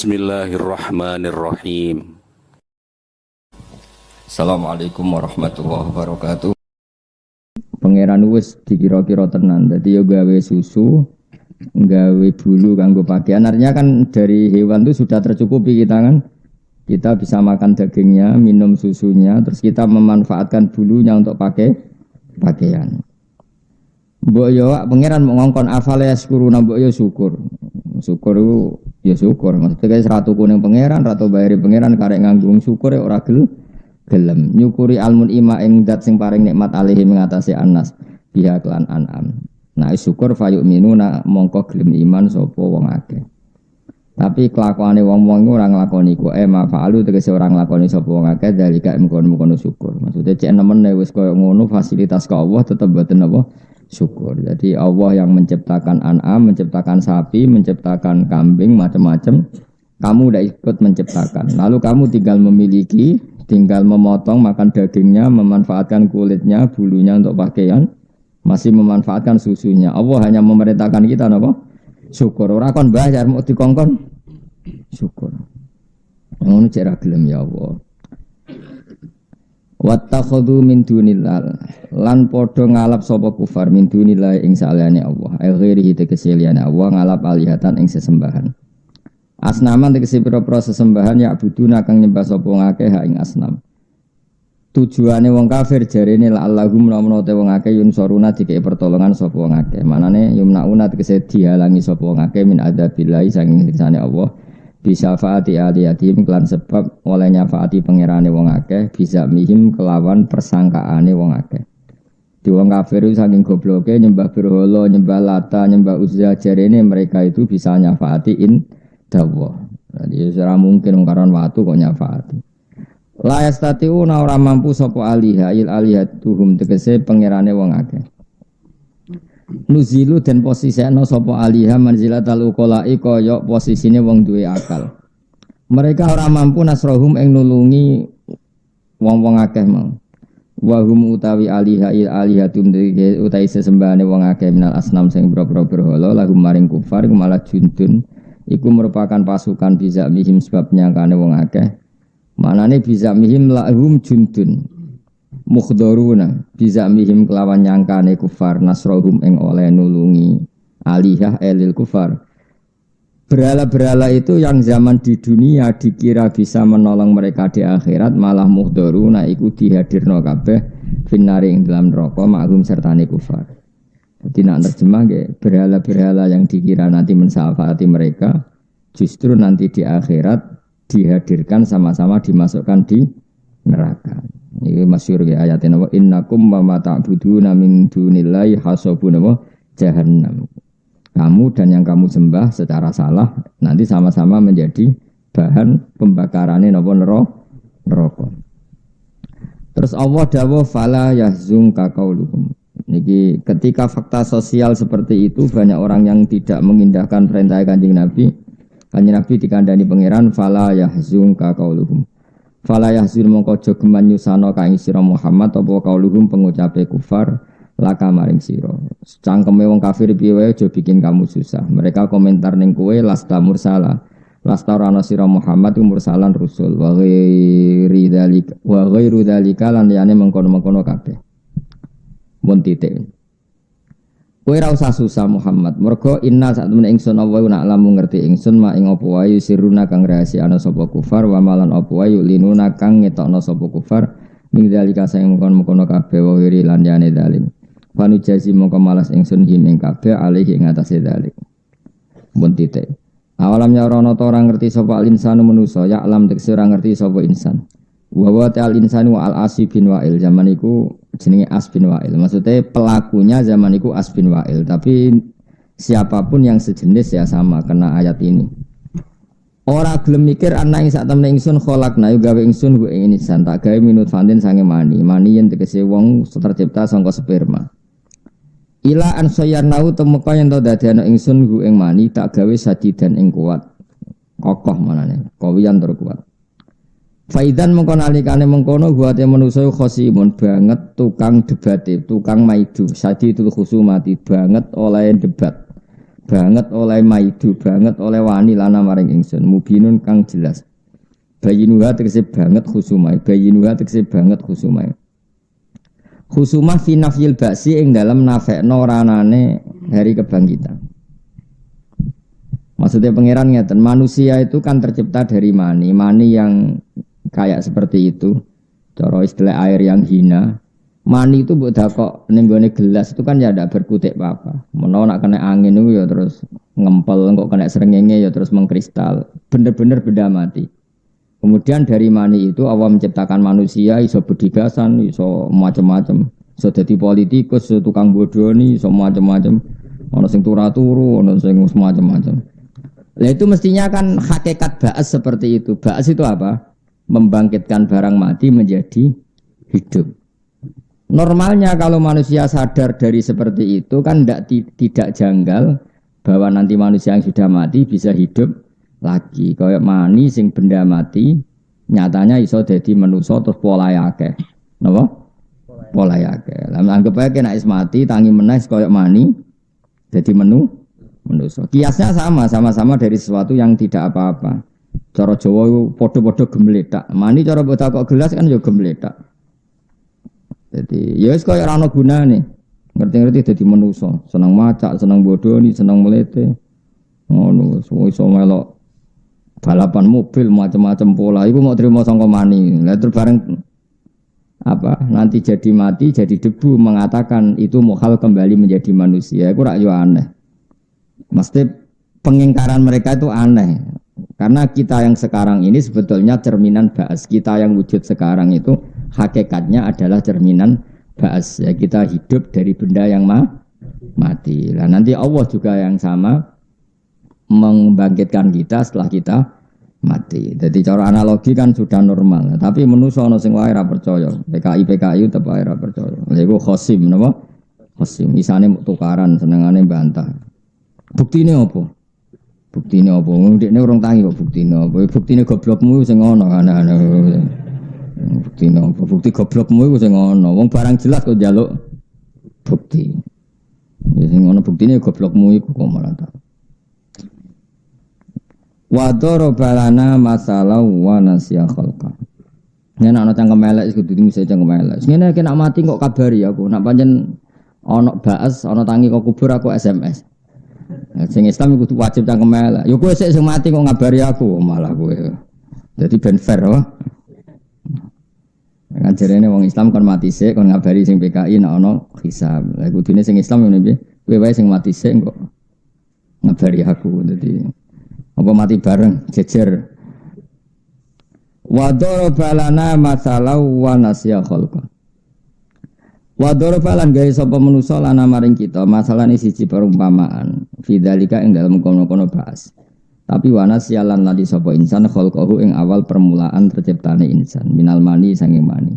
Bismillahirrahmanirrahim. Assalamualaikum warahmatullahi wabarakatuh. Pangeran wis dikira-kira tenan. Dadi yo gawe susu, gawe bulu kanggo pakaian. Artinya kan dari hewan itu sudah tercukupi kita kan. Kita bisa makan dagingnya, minum susunya, terus kita memanfaatkan bulunya untuk pakai pakaian. Mbok yo pangeran mau ngongkon afale yaskuruna mbok yo syukur. Syukur itu ya syukur. Maksudnya seratu kuning pangeran, ratu bayari pangeran karek nganggung syukur ya ora gelem nyukuri almun ima ing dat sing paring nikmat alihi mengatasi anas biha kelan an'am. Nah syukur fayuk minuna mongko gelem iman sapa wong akeh. Tapi kelakuane wong-wong iku ora nglakoni ku mafa'alu tegese ora nglakoni sapa wong akeh dalika mkono-mkono syukur. Maksudnya cek nemene wis koyo ngono fasilitas ka Allah tetep boten apa syukur. Jadi Allah yang menciptakan an'am, menciptakan sapi, menciptakan kambing macam-macam. Kamu udah ikut menciptakan. Lalu kamu tinggal memiliki, tinggal memotong, makan dagingnya, memanfaatkan kulitnya, bulunya untuk pakaian, masih memanfaatkan susunya. Allah hanya memerintahkan kita apa? Syukur. Ora kon bayar mau dikongkon. Syukur. Ngono cara gelem ya Allah. Wattakhadhu min dunillah lan padha ngalap sapa kufar min dunillah ing saliyane Allah. Ai ghairihi tegese liyane Allah ngalap alihatan ing sesembahan. Asnaman tegese pira-pira sesembahan ya buduna kang nyembah sapa ngakeh ing asnam. Tujuane wong kafir jarene la Allahum menawa te wong akeh yun soruna dikek pertolongan sapa wong akeh. Manane yumnauna tegese dihalangi sapa wong akeh min adzabillahi saking siksane Allah. Bisa faati aliyatim kelan sebab oleh nyafaati pangerane wong akeh bisa mihim kelawan persangkaane wong akeh. Di wong kafir itu saking gobloke nyembah berhala, nyembah Lata, nyembah Uzza jarene mereka itu bisa nyafaati dawa. Jadi ora mungkin karon watu kok nyafaati. La yastati'una ora mampu sapa aliha il alihatuhum tegese pangerane wong akeh. Nuzilu dan posisine sapa aliha manzilatal uqala'i kaya posisine wong duwe akal. Mereka ora mampu nasrohum ing nulungi wong-wong akeh mau. Wa hum utawi aliha il alihatum utawi sesembahane wong akeh minal asnam sing boro-boro berhala lahum maring kufar malah jundun. Iku merupakan pasukan bisa mihim sebab nyangkane wong akeh. Manane bisa mihim lahum jundun. Mukhdharuna bisa mihim kelawan nyangkane kufar nasrohum ing oleh nulungi alihah elil kufar. Berhala-berhala itu yang zaman di dunia dikira bisa menolong mereka di akhirat malah mukhdharuna iku dihadirno kabeh finari ing dalam neraka ma'hum sertane kufar. Jadi nak terjemah berhala-berhala yang dikira nanti mensyafaati mereka justru nanti di akhirat dihadirkan sama-sama dimasukkan di neraka. Ini masyhur ya ayatnya wa innakum ma ta'buduna min dunillahi hasabun jahannam. Kamu dan yang kamu sembah secara salah nanti sama-sama menjadi bahan pembakarannya neraka. Terus Allah dawuh fala yahzunka qauluhum. Niki ketika fakta sosial seperti itu banyak orang yang tidak mengindahkan perintah Kanjeng Nabi. Kanjeng Nabi dikandani pangeran fala yahzunka qauluhum. Fala yahzun mongko aja geman nyusano ka ing sira Muhammad apa qauluhum pengucape kufar laka maring sira. Cangkeme wong kafir piye wae aja bikin kamu susah. Mereka komentar ning kowe lasta mursala. Lasta ana sira Muhammad mursalan rusul wa ghairu dzalika lan liyane mengkono-mengkono kabeh. Mun titik. Kowe ora usah susah Muhammad. Mergo inna sak temene ingsun Allah nak lamu ngerti ingsun ma ing apa wae siruna kang rahasiana sapa kufar wa malan apa wae linuna kang ngetokno sapa kufar ning dalika sing mengkon-mengkono kabeh wa wiri lan yane dalim. Panu jazi mongko malas ingsun him ing kabeh alih ing atase dalik. Mun titik. Awalam ya ora ana ta ora ngerti sapa insanu manusa ya alam tekse ora ngerti sapa insan. Wa wa ta'al insanu al asib bin wa'il zaman iku jenenge As bin Wa'il. Maksudnya pelakunya zaman iku As bin Wa'il, tapi siapapun yang sejenis ya sama kena ayat ini. Ora gelem mikir ana ing sak temene ingsun kholakna gawe ingsun ku ing insan tak gawe minut fantin sange mani yen tegese wong tercipta saka sperma. Ila an sayyarnau temeka yen to dadi ana ingsun ku ing mani tak gawe sadidan ing kuat. Kokoh manane, kawiyan tur kuat. Faidan mengko nalikane mengkono buate manusa khosimun banget tukang debate, tukang maidu, sadidul khusumati banget oleh debat. banget oleh maidu banget oleh wani lana maring ingsun mubinun kang jelas bayinuha tegese banget khusumai bayinuha tegese banget khusumai khusumah fi nafyil ba'si ing dalam nafekno ranane hari kebangkitan. Maksudnya pangeran ngeten, manusia itu kan tercipta dari mani yang kayak seperti itu. Cara istilah air yang hina. Mani itu mbok dakok ning gone gelas itu kan ya ndak berkutik apa-apa. Menawa nak kena angin itu ya terus ngempel, kok kena srengenge ya terus mengkristal. Bener-bener benda mati. Kemudian dari mani itu Allah menciptakan manusia iso bedigasan, iso macam-macam, iso dadi politikus, iso tukang bodoni, iso macam-macam. Ono sing turu-turu, ono sing macam-macam. Lah itu mestinya kan hakikat ba'as seperti itu. Ba'as itu apa? Membangkitkan barang mati menjadi hidup. Normalnya kalau manusia sadar dari seperti itu kan tidak janggal bahwa nanti manusia yang sudah mati bisa hidup lagi. Kayak mani sing benda mati nyatanya iso dadi manusa terus polahe akeh. Napa? Polahe akeh. Lah anggap ae nek is mati tangi meneh kayak mani dadi manusa. Kiasnya sama-sama dari sesuatu yang tidak apa-apa. Cara Jawa itu padha-padha gemletak. Mani cara mbok kok gelas kan ya gemletak. Jadi ya wis kaya ora ana gunane. Ngerti-ngerti dadi manusa, seneng macak, seneng bodoni, seneng melete. Ngono iso melok balapan mobil macam-macam pola iku mau terima sangka mani. Lah terus bareng apa nanti jadi mati jadi debu mengatakan itu mukhal kembali menjadi manusia. Iku rak yo aneh. Mesti pengingkaran mereka itu aneh. Karena kita yang sekarang ini sebetulnya cerminan ba'as. Kita yang wujud sekarang itu hakikatnya adalah cerminan ba'as. Ya, kita hidup dari benda yang mati. Nah, nanti Allah juga yang sama membangkitkan kita setelah kita mati. Jadi cara analogi kan sudah normal. Tapi manusa ana sing wae ora percaya. PKI tetep wae ora percaya. Lha iku khosim napa? Khosim isane tukaran senengane bantah. Buktine apa? Buktine apa? Ndekne urung tangi kok buktine apa? Buktine goblokmu sing ngono ana-ana. Buktine apa? Bukti goblokmu iku sing ngono. Wong barang jelas kok njaluk bukti. Ya sing ngono buktine goblokmu iku kok malah tak. Wa darabalana masalah wa nasya khalqa. Yen ana cangkem elek kudu mesti cangkem elek. Ngene iki nak mati kok kabari aku. Nak pancen ana baas, ana tangi kok kubur aku SMS. Sing Islam kudu wajib cangkem elek. Ya kowe sik sing mati kok ngabari aku malah kowe. Dadi ben fair wae. Kan jarene wong Islam kon mati sik kon ngabari sing PKI nek ana hisab. Lah kudune sing Islam ngene piye? Kowe wae sing mati sik kok ngabari aku. Dadi apa mati bareng jejer wa darabalana masalah wa nasya khalqa wa darabalan gawe sapa manusa lana maring kita masalah ini siji perumpamaan fidzalika ing dalem kono-kono bahas tapi wa nasyalan lali sapa insan khalqahu ing awal permulaan terciptane insan minal mani sanging mani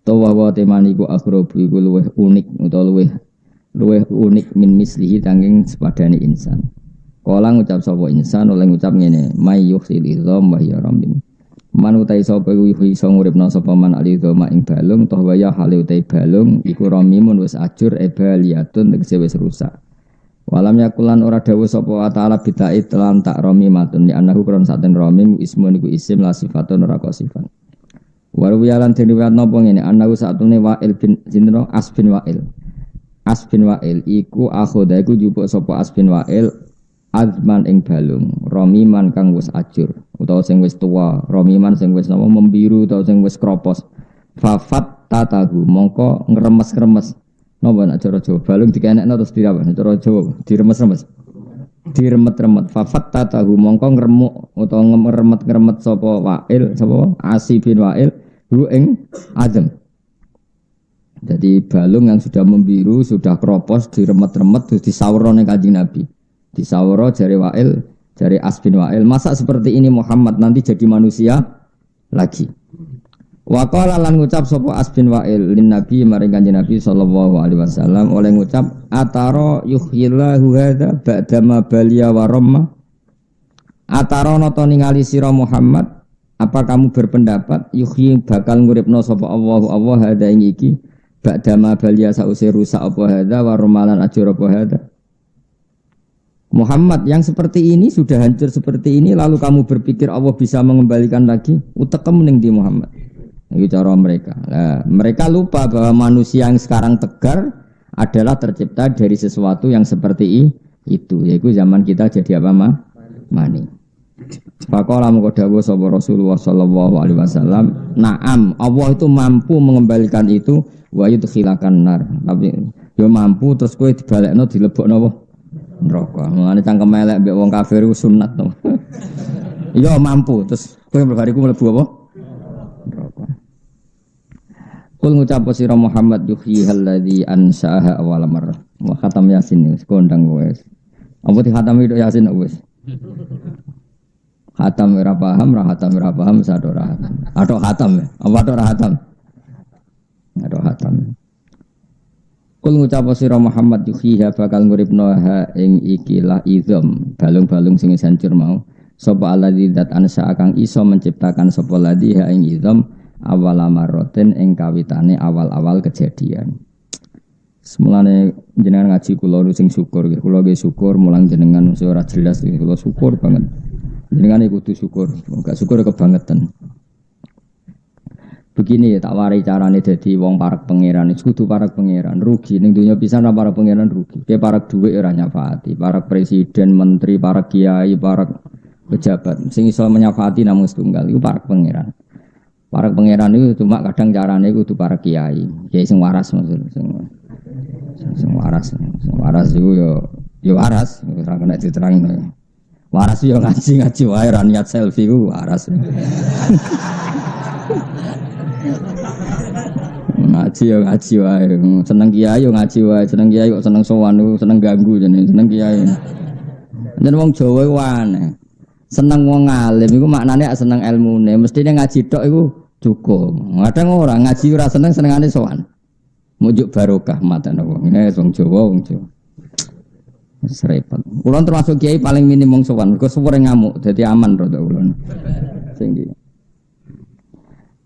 to wa temani ku akhrobu iku luweh unik utawa luweh unik min mislihi tanging sepadane insan. Kala ngucap sapa insan oleh ngucap ngene may yukhsil idzam wa ya rabbim man utai sapa iso nguripna sapa man alidhama ing balung toh waya hale utai balung iku ramimun wis ajur ebaliyatun tegese wis rusak walam yakulan ora dawuh sapa taala bidai telan tak ramimatun li annahu kron saten ramim ismun iku isim la sifatun ora kok sifat warwiyalan diriwayat napa ngene annahu satune wa'il bin sinro asbin wa'il iku akhoda iku jupuk sapa asbin wa'il azman ing balung romiman kang wis ajur utawa sing wis tuwa romiman sing wis napa membiru utawa sing wis kropos fafat tatahu mongko ngremes-remes napa nek cara Jawa balung dikenekno terus dirawan cara Jawa diremes-remes diremet-remet fafat tatahu mongko ngremuk utawa ngeremet-ngeremet sapa wa'il sapa Asi bin Wa'il hu ing azam. Jadi balung yang sudah membiru sudah kropos diremet-remet terus disawurno ning Kanjeng Nabi. Disawara jari Wa'il, jari Asbin Wa'il. Masa seperti ini Muhammad nanti jadi manusia lagi. Wa qala lan ngucap sapa Asbin Wa'il lin Nabi maring Kanjeng Nabi sallallahu alaihi wasallam oleh ngucap atara yuhyillahu hadza ba'dama baliya wa ramma. Atara nata ningali sira Muhammad, apa kamu berpendapat yuhyi bakal nguripno sapa Allah hadza ing iki ba'dama baliya sause rusak apa hadza wa ramalan ajur apa hadza. Muhammad yang seperti ini sudah hancur seperti ini lalu kamu berpikir Allah bisa mengembalikan lagi utek mending di Muhammad. Itu cara mereka. Nah, mereka lupa bahwa manusia yang sekarang tegar adalah tercipta dari sesuatu yang seperti itu. Yaitu zaman kita jadi apa mani. Faqala mengkodawu sapa Rasulullah sallallahu alaihi wasallam, "Na'am, Allah itu mampu mengembalikan itu wa yudkhilakan nar." Tapi yo mampu terus kowe dibalekno dilebokno apa? Neraka. Mulane cangkem elek mbek wong kafir ku sunat to. Yo mampu terus kowe bariku mlebu apa? Neraka. Kul ngucap sira Muhammad yuhyi alladzi ansaaha awal marrah. Wa khatam Yasin wis kondang wis. Apa di khatam itu Yasin wis. Khatam ora paham sado ora hatam. Atau khatam ya? Apa ora hatam? Atau khatam. Kul ngucap sira Muhammad yuhyiha bakal nguripno ha ing ikilah izam balung-balung sing hancur mau. Sapa alladzi dzat ansa kang iso menciptakan sapa ladzi ha ing izam awal amaroten ing kawitane awal-awal kejadian. Semulane jenengan ngaji kula sing syukur, kula nggih syukur mulang jenengan sing ora jelas kula syukur banget. Jenengan kudu syukur, enggak syukur kebangetan. Begini ya tak warai carane dadi wong parek pangeran, kudu parek pangeran, rugi ning donya pisan ora parek pangeran rugi. Ki parek dhuwit ora nyafaati, parek presiden, menteri, parek kiai, parek pejabat sing iso menyafaati namung setunggal iku parek pangeran. Parek pangeran itu cuma kadang carane kudu parek kiai, kiai sing waras maksud sing waras iku yo waras, ora kena diterangno. Waras yo ngaji wae ra niat selfie ku waras. Ngaji wae. Seneng kiai yo ngaji wae, seneng kiai kok seneng sowan seneng ganggu jenenge seneng kiai. Yen wong Jawa iku aneh. Seneng wong alim iku maknane seneng ilmune, mestine ngaji tok iku cukup. Kadang ora ngaji ora senengane sowan. Mujuk barokah matan wong. Ini wong Jawa. Serepet. Kulon termasuk kiai paling minim wong sowan, mergo suwere ngamuk, dadi aman rada kulon. Sing iki.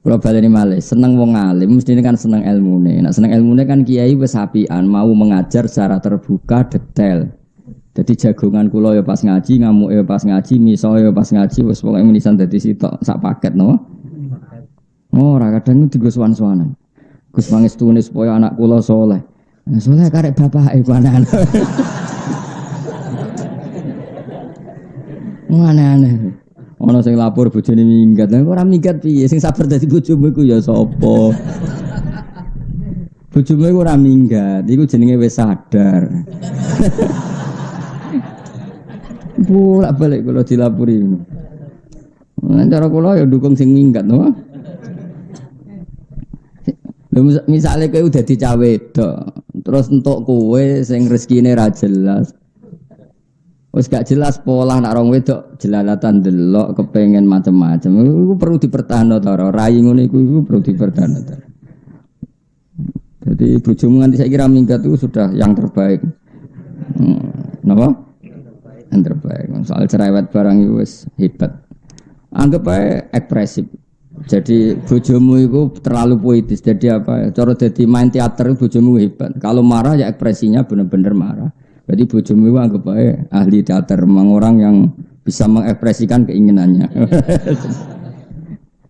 Kula baleni malih, seneng wong alim mesti kan seneng ilmune. Nek seneng ilmune kan kiai wis apian, mau mengajar secara terbuka, detail. Dadi jagongan kula ya pas ngaji, ngamuke ya pas ngaji, miso ya pas ngaji, wis pokoke menisan dadi sitok sak paket no. Ora kadang digo sowan-sowanan. Gus pangestune supaya anak kula saleh. Saleh karek bapake panan. Aneh-aneh. Ana sing lapor bojone minggat. Lah ora minggat piye? Sing sabar dadi bojomu iku ya sapa? Bojomu iku ora minggat, iku jenenge wis sadar. Bolak-balik kula dilapori. Nah, cara kula ya dukung sing minggat, no. Misale kowe udah dicah wedok, terus entuk kowe sing rezekine ra jelas. Wis gak jelas pola nak rong wedok jelalatan delok kepengen macam-macam. Iku perlu dipertahanno ta ora? Rai ngono iku perlu dipertahanno ta. Jadi bojomu nganti saiki ra minggat itu sudah yang terbaik. Napa? Yang terbaik. Soal cerewet barang itu wis hebat. Anggap ae ekspresif. Jadi bojomu itu terlalu puitis. Jadi apa? Cara dadi main teater bojomu hebat. Kalau marah ya ekspresinya benar-benar marah. Berarti bojomu itu anggap aja ahli teater, memang orang yang bisa mengekspresikan keinginannya.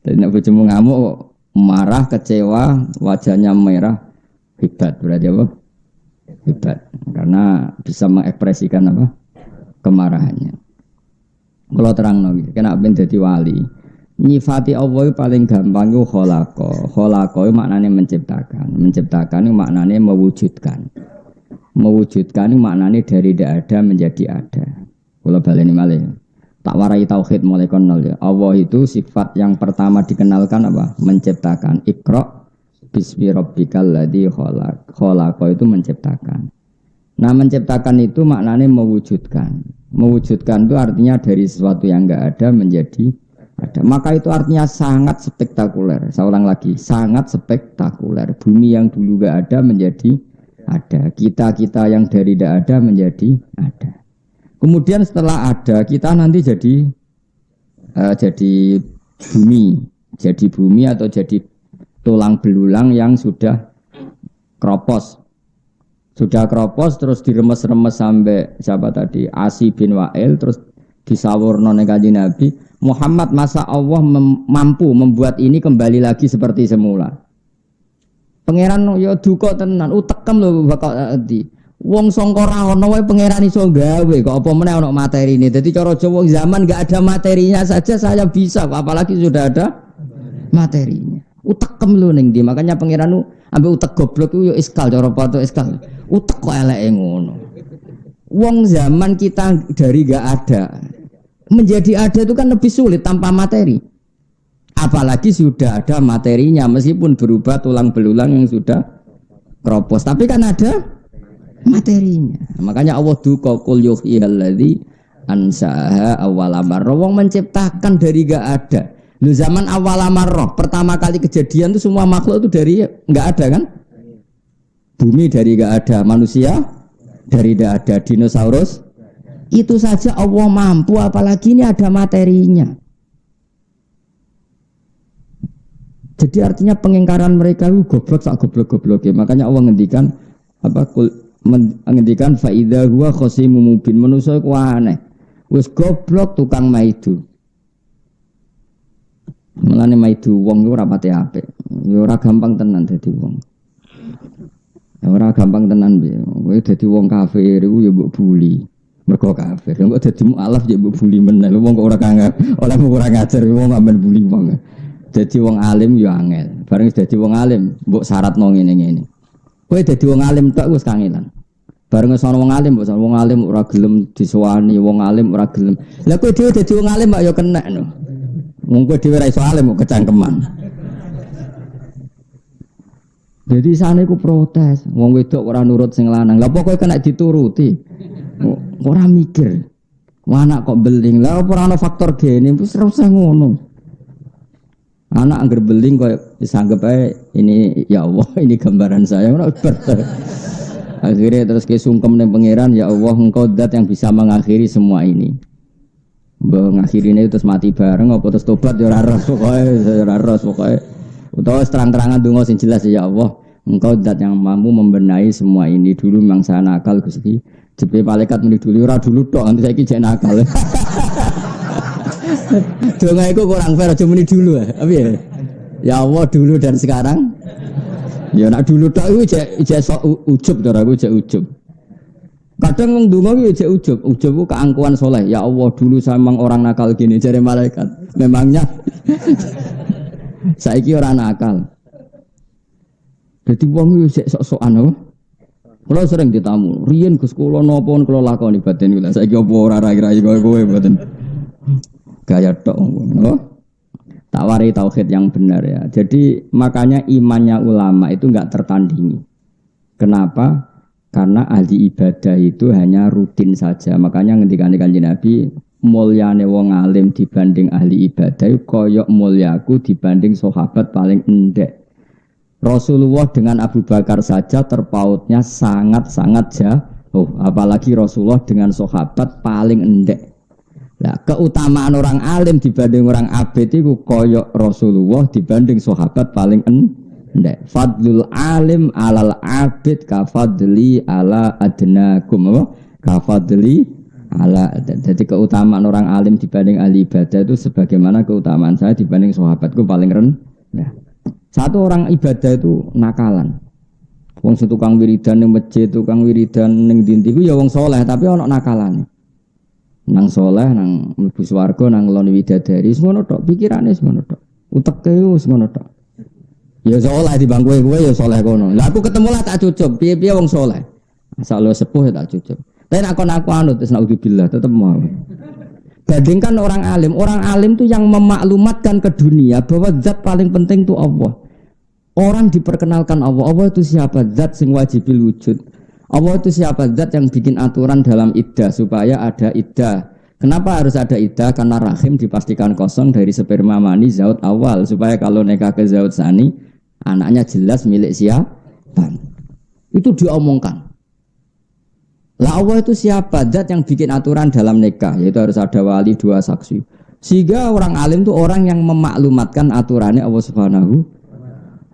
Jadi nek bojomu ngamuk, marah, kecewa, wajahnya merah, hebat. Berarti apa? Hebat. Karena bisa mengekspresikan apa? Kemarahannya. Kalau terang lagi, kena ben dadi wali. Nyifati Allah paling gampang itu kholaqa. Kholaqa itu maknanya menciptakan. Menciptakan itu maknanya mewujudkan. Mewujudkan itu maknanya dari tidak ada menjadi ada. Kalau baleni malih. Tak warai tauhid mulai nol ya. Allah itu sifat yang pertama dikenalkan apa? Menciptakan. Iqra bismi rabbikal ladzi khalaq. Khalaqa itu menciptakan. Nah, menciptakan itu maknanya mewujudkan. Mewujudkan itu artinya dari sesuatu yang enggak ada menjadi ada. Maka itu artinya sangat spektakuler. Saya ulang lagi, sangat spektakuler. Bumi yang dulu enggak ada menjadi ada. Kita yang dari tidak ada menjadi ada. Kemudian setelah ada, kita nanti jadi bumi atau jadi tulang belulang yang sudah kropos, Sudah kropos terus diremes-remes sampai siapa tadi? Asi bin Wa'il terus disawurno ning Kanjeng Nabi. Muhammad masa Allah mampu membuat ini kembali lagi seperti semula. Pangeran yo duka tenan, utekem lho bakal di. Wong sangka ra ono wae pangeran iso gawe kok apa meneh ono materine. Dadi cara Jawa zaman enggak ada materinya saja saya bisa, apalagi sudah ada materinya. Utekem lho ning ndi. Makanya pangeran ambek utek goblok ku yo iskal cara pato iskal. Utek kok eleke ngono. Wong zaman kita dari enggak ada menjadi ada itu kan lebih sulit tanpa materi. Apalagi sudah ada materinya meskipun berubah tulang belulang yang sudah kropos, tapi kan ada materinya. Makanya Allah duka qul yuhyilladzi ansaha awwala marrah. Wong menciptakan dari enggak ada. Lu zaman awwala marrah, pertama kali kejadian itu semua makhluk itu dari enggak ada kan? Bumi dari enggak ada, manusia dari enggak ada, dinosaurus itu saja Allah mampu, apalagi ini ada materinya. Jadi artinya pengingkaran mereka itu goblok sak goblok-gobloknya. Makanya Allah ngendikan apa ngendikan faida huwa khasimun mubin, manusa iku aneh. Wis goblok tukang maidu. Mulane maidu wong iku ora pati apik. Ya ora gampang tenan dadi wong. Ya ora gampang tenan piye. Kowe dadi wong kafir iku ya mbok buli. Mergo kafir. Kok dadi mualaf ya mbok buli meneh. Wong kok ora kangen, oleh ora ngajar wong gak men buli wong. Dadi wong alim ya angel. Bareng dadi wong alim mbok syaratno ngene-ngene. Kowe dadi wong alim tok wis kangelan. Bareng sono wong alim, mbok wong alim ora gelem disowani, wong alim ora gelem. Lah kowe dhewe dadi wong alim mbak ya kena no. Wong kowe dhewe ra iso alim kok kecangkeman. Jadi sana iku protes, wong wedok ora nurut sing lanang. Lah pokoke kena dituruti. Ora mikir. Anak kok beling. Lah ora ana faktor gene, wis ora usah ngono. Anak angger beling koyo disanggep ae ini ya Allah, ini gambaran saya ora bener. Akhirnya terus kesungkem ning pangeran, ya Allah engkau zat yang bisa mengakhiri semua ini. Mbok ngakhirine terus mati bareng apa terus tobat ya ora ros pokoke. Utawa terang-terangan donga sing jelas ya Allah, engkau zat yang mampu membenahi semua ini. Dulu memang saya nakal Gusti. Jepe malaikat muni dulu ora dulu tok, nanti saiki jek nakal. Donga iku kurang fair aja muni dulu apa ya? Ya Allah dulu dan sekarang. Ya nak dulu tok iku jek sok ujub to aku jek ujub. Kadang wong donga iki jek ujub. Ujub ku keangkuhan soleh. Ya Allah dulu saya memang orang nakal gini jare malaikat. Memangnya saiki ora nakal. Dadi wong iki jek sok-sokan apa? Kula sering ditamu. Riyen Gus kula napa kula lakoni batin kula. Saiki apa ora ra-rai kowe mboten. Gaya tok ngono. Tak warai tauhid yang benar ya. Jadi makanya imannya ulama itu enggak tertandingi. Kenapa? Karena ahli ibadah itu hanya rutin saja. Makanya ngendikane Kanjeng Nabi, mulyane wong alim dibanding ahli ibadah koyok mulyaku dibanding sahabat paling endek. Rasulullah dengan Abu Bakar saja terpautnya sangat-sangat jauh. Apalagi Rasulullah dengan sahabat paling endek. Nah, keutamaan orang alim dibanding orang abid itu koyok Rasulullah dibanding sahabat paling endek. Fadlul alim alal abid kafadli ala adnakum apa? Kafadli ala. Jadi keutamaan orang alim dibanding ahli ibadah itu sebagaimana keutamaan saya dibanding sahabatku paling rendah. Satu orang ibadah itu nakalan. Wong tukang wiridan ning masjid, tukang wiridan ning ndi ku ya wong saleh tapi ana nakalane. Nang soleh, nang mlebu swarga, nang ngeloni widadari, semono tok, pikirane semono tok. Uteke wis ngono tok. Ya soleh di bangku kowe ya soleh kono. Lah aku ketemu lah tak cucup, piye-piye wong soleh. Asal lu sepuh ya tak cucup. Tapi nek aku anut wis naudzubillah tetep mau. Bandingkan orang alim itu yang memaklumatkan ke dunia bahwa zat paling penting itu Allah. Orang diperkenalkan Allah. Allah itu siapa? Zat sing wajibil wujud. Allah itu siapa? Zat yang bikin aturan dalam iddah supaya ada iddah. Kenapa harus ada iddah? Karena rahim dipastikan kosong dari sperma mani zaut awal supaya kalau nikah ke zaut sani anaknya jelas milik siapa. Itu diomongkan. Lah Allah itu siapa? Zat yang bikin aturan dalam nikah, yaitu harus ada wali 2 saksi. Sehingga orang alim itu orang yang memaklumatkan aturannya Allah Subhanahu.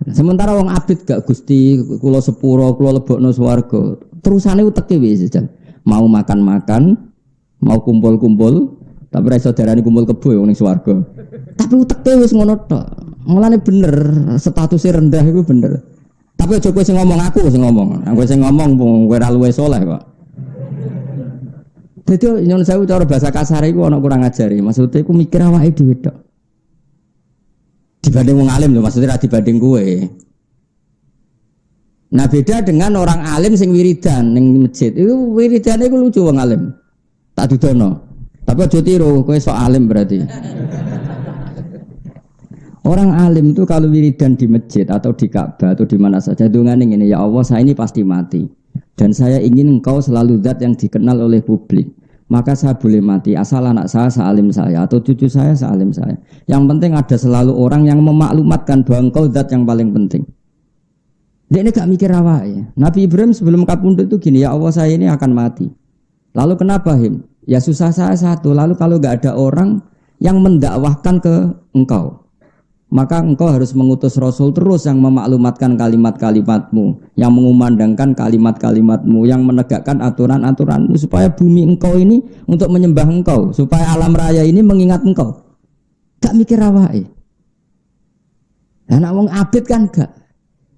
Sementara wong abid gak Gusti kula sepuro kula lebokno swarga. Terusane uteke wis jan. Mau makan-makan, mau kumpul-kumpul, tapi ra iso darani kumpul kebo ning swarga. Tapi uteke wis ngono tok. Mulane bener, statusnya rendah itu bener. Tapi aja kowe sing ngomong, aku sing ngomong. Aku sing ngomong kowe ra luwih saleh kok. Dadi nyon sewu cara bahasa kasar iku ana kurang ajari. Maksudnya iku mikir awake dhewe tok. Dibanding wong alim lho, maksudnya ra dibanding kowe. Nah beda dengan orang alim sing wiridan ning masjid. Itu wiridane iku lucu wong alim. Tak dudono. Tapi aja tiru, kowe sok alim berarti. Orang alim itu kalau wiridan di masjid atau di Ka'bah atau di mana saja dongane ngene, ya Allah, saya ini pasti mati. Dan saya ingin engkau selalu zat yang dikenal oleh publik. Maka saya boleh mati asal anak saya sealim saya atau cucu saya sealim saya. Yang penting ada selalu orang yang memaklumatkan bahwa engkau zat yang paling penting. Dia ini gak mikir apa ya. Nabi Ibrahim sebelum kapundhut itu gini, ya Allah, saya ini akan mati. Lalu kenapa him? Ya susah saya satu. Lalu kalau gak ada orang yang mendakwahkan ke engkau, maka engkau harus mengutus Rasul terus yang memaklumatkan kalimat-kalimatmu, yang mengumandangkan kalimat-kalimatmu, yang menegakkan aturan-aturanmu, supaya bumi engkau ini untuk menyembah engkau, supaya alam raya ini mengingat engkau. Gak mikir apa ya. Anak wong abid kan gak.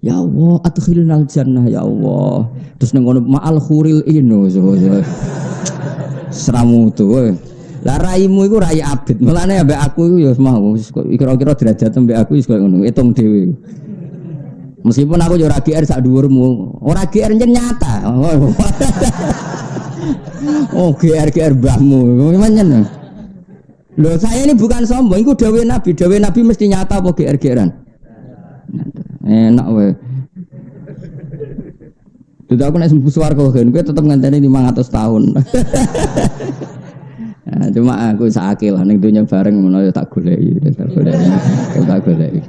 Ya Allah, adkhilnal jannah ya Allah. Terus nengono ma'al khuril ino. Seramu tuh. Lah raimu iku rai abid. Mulane ambek aku iku ya mau kira-kira derajat ambek aku wis koyo ngono, hitung dhewe. Meskipun aku yo ora GR sak dhuwurmu. Ora GR nyata. Oh, GR mbahmu. Gimana? Loh, saya ini bukan sombong, iku dawuh Nabi. Dawuh Nabi mesti nyata apa GR-GRan? Enak wae. Tidak aku nek sembuh swarga kan, kowe tetep ngenteni 500 tahun. Nah, cuma aku sakake lah ning donya bareng ngono ya tak goleki, tak goleki.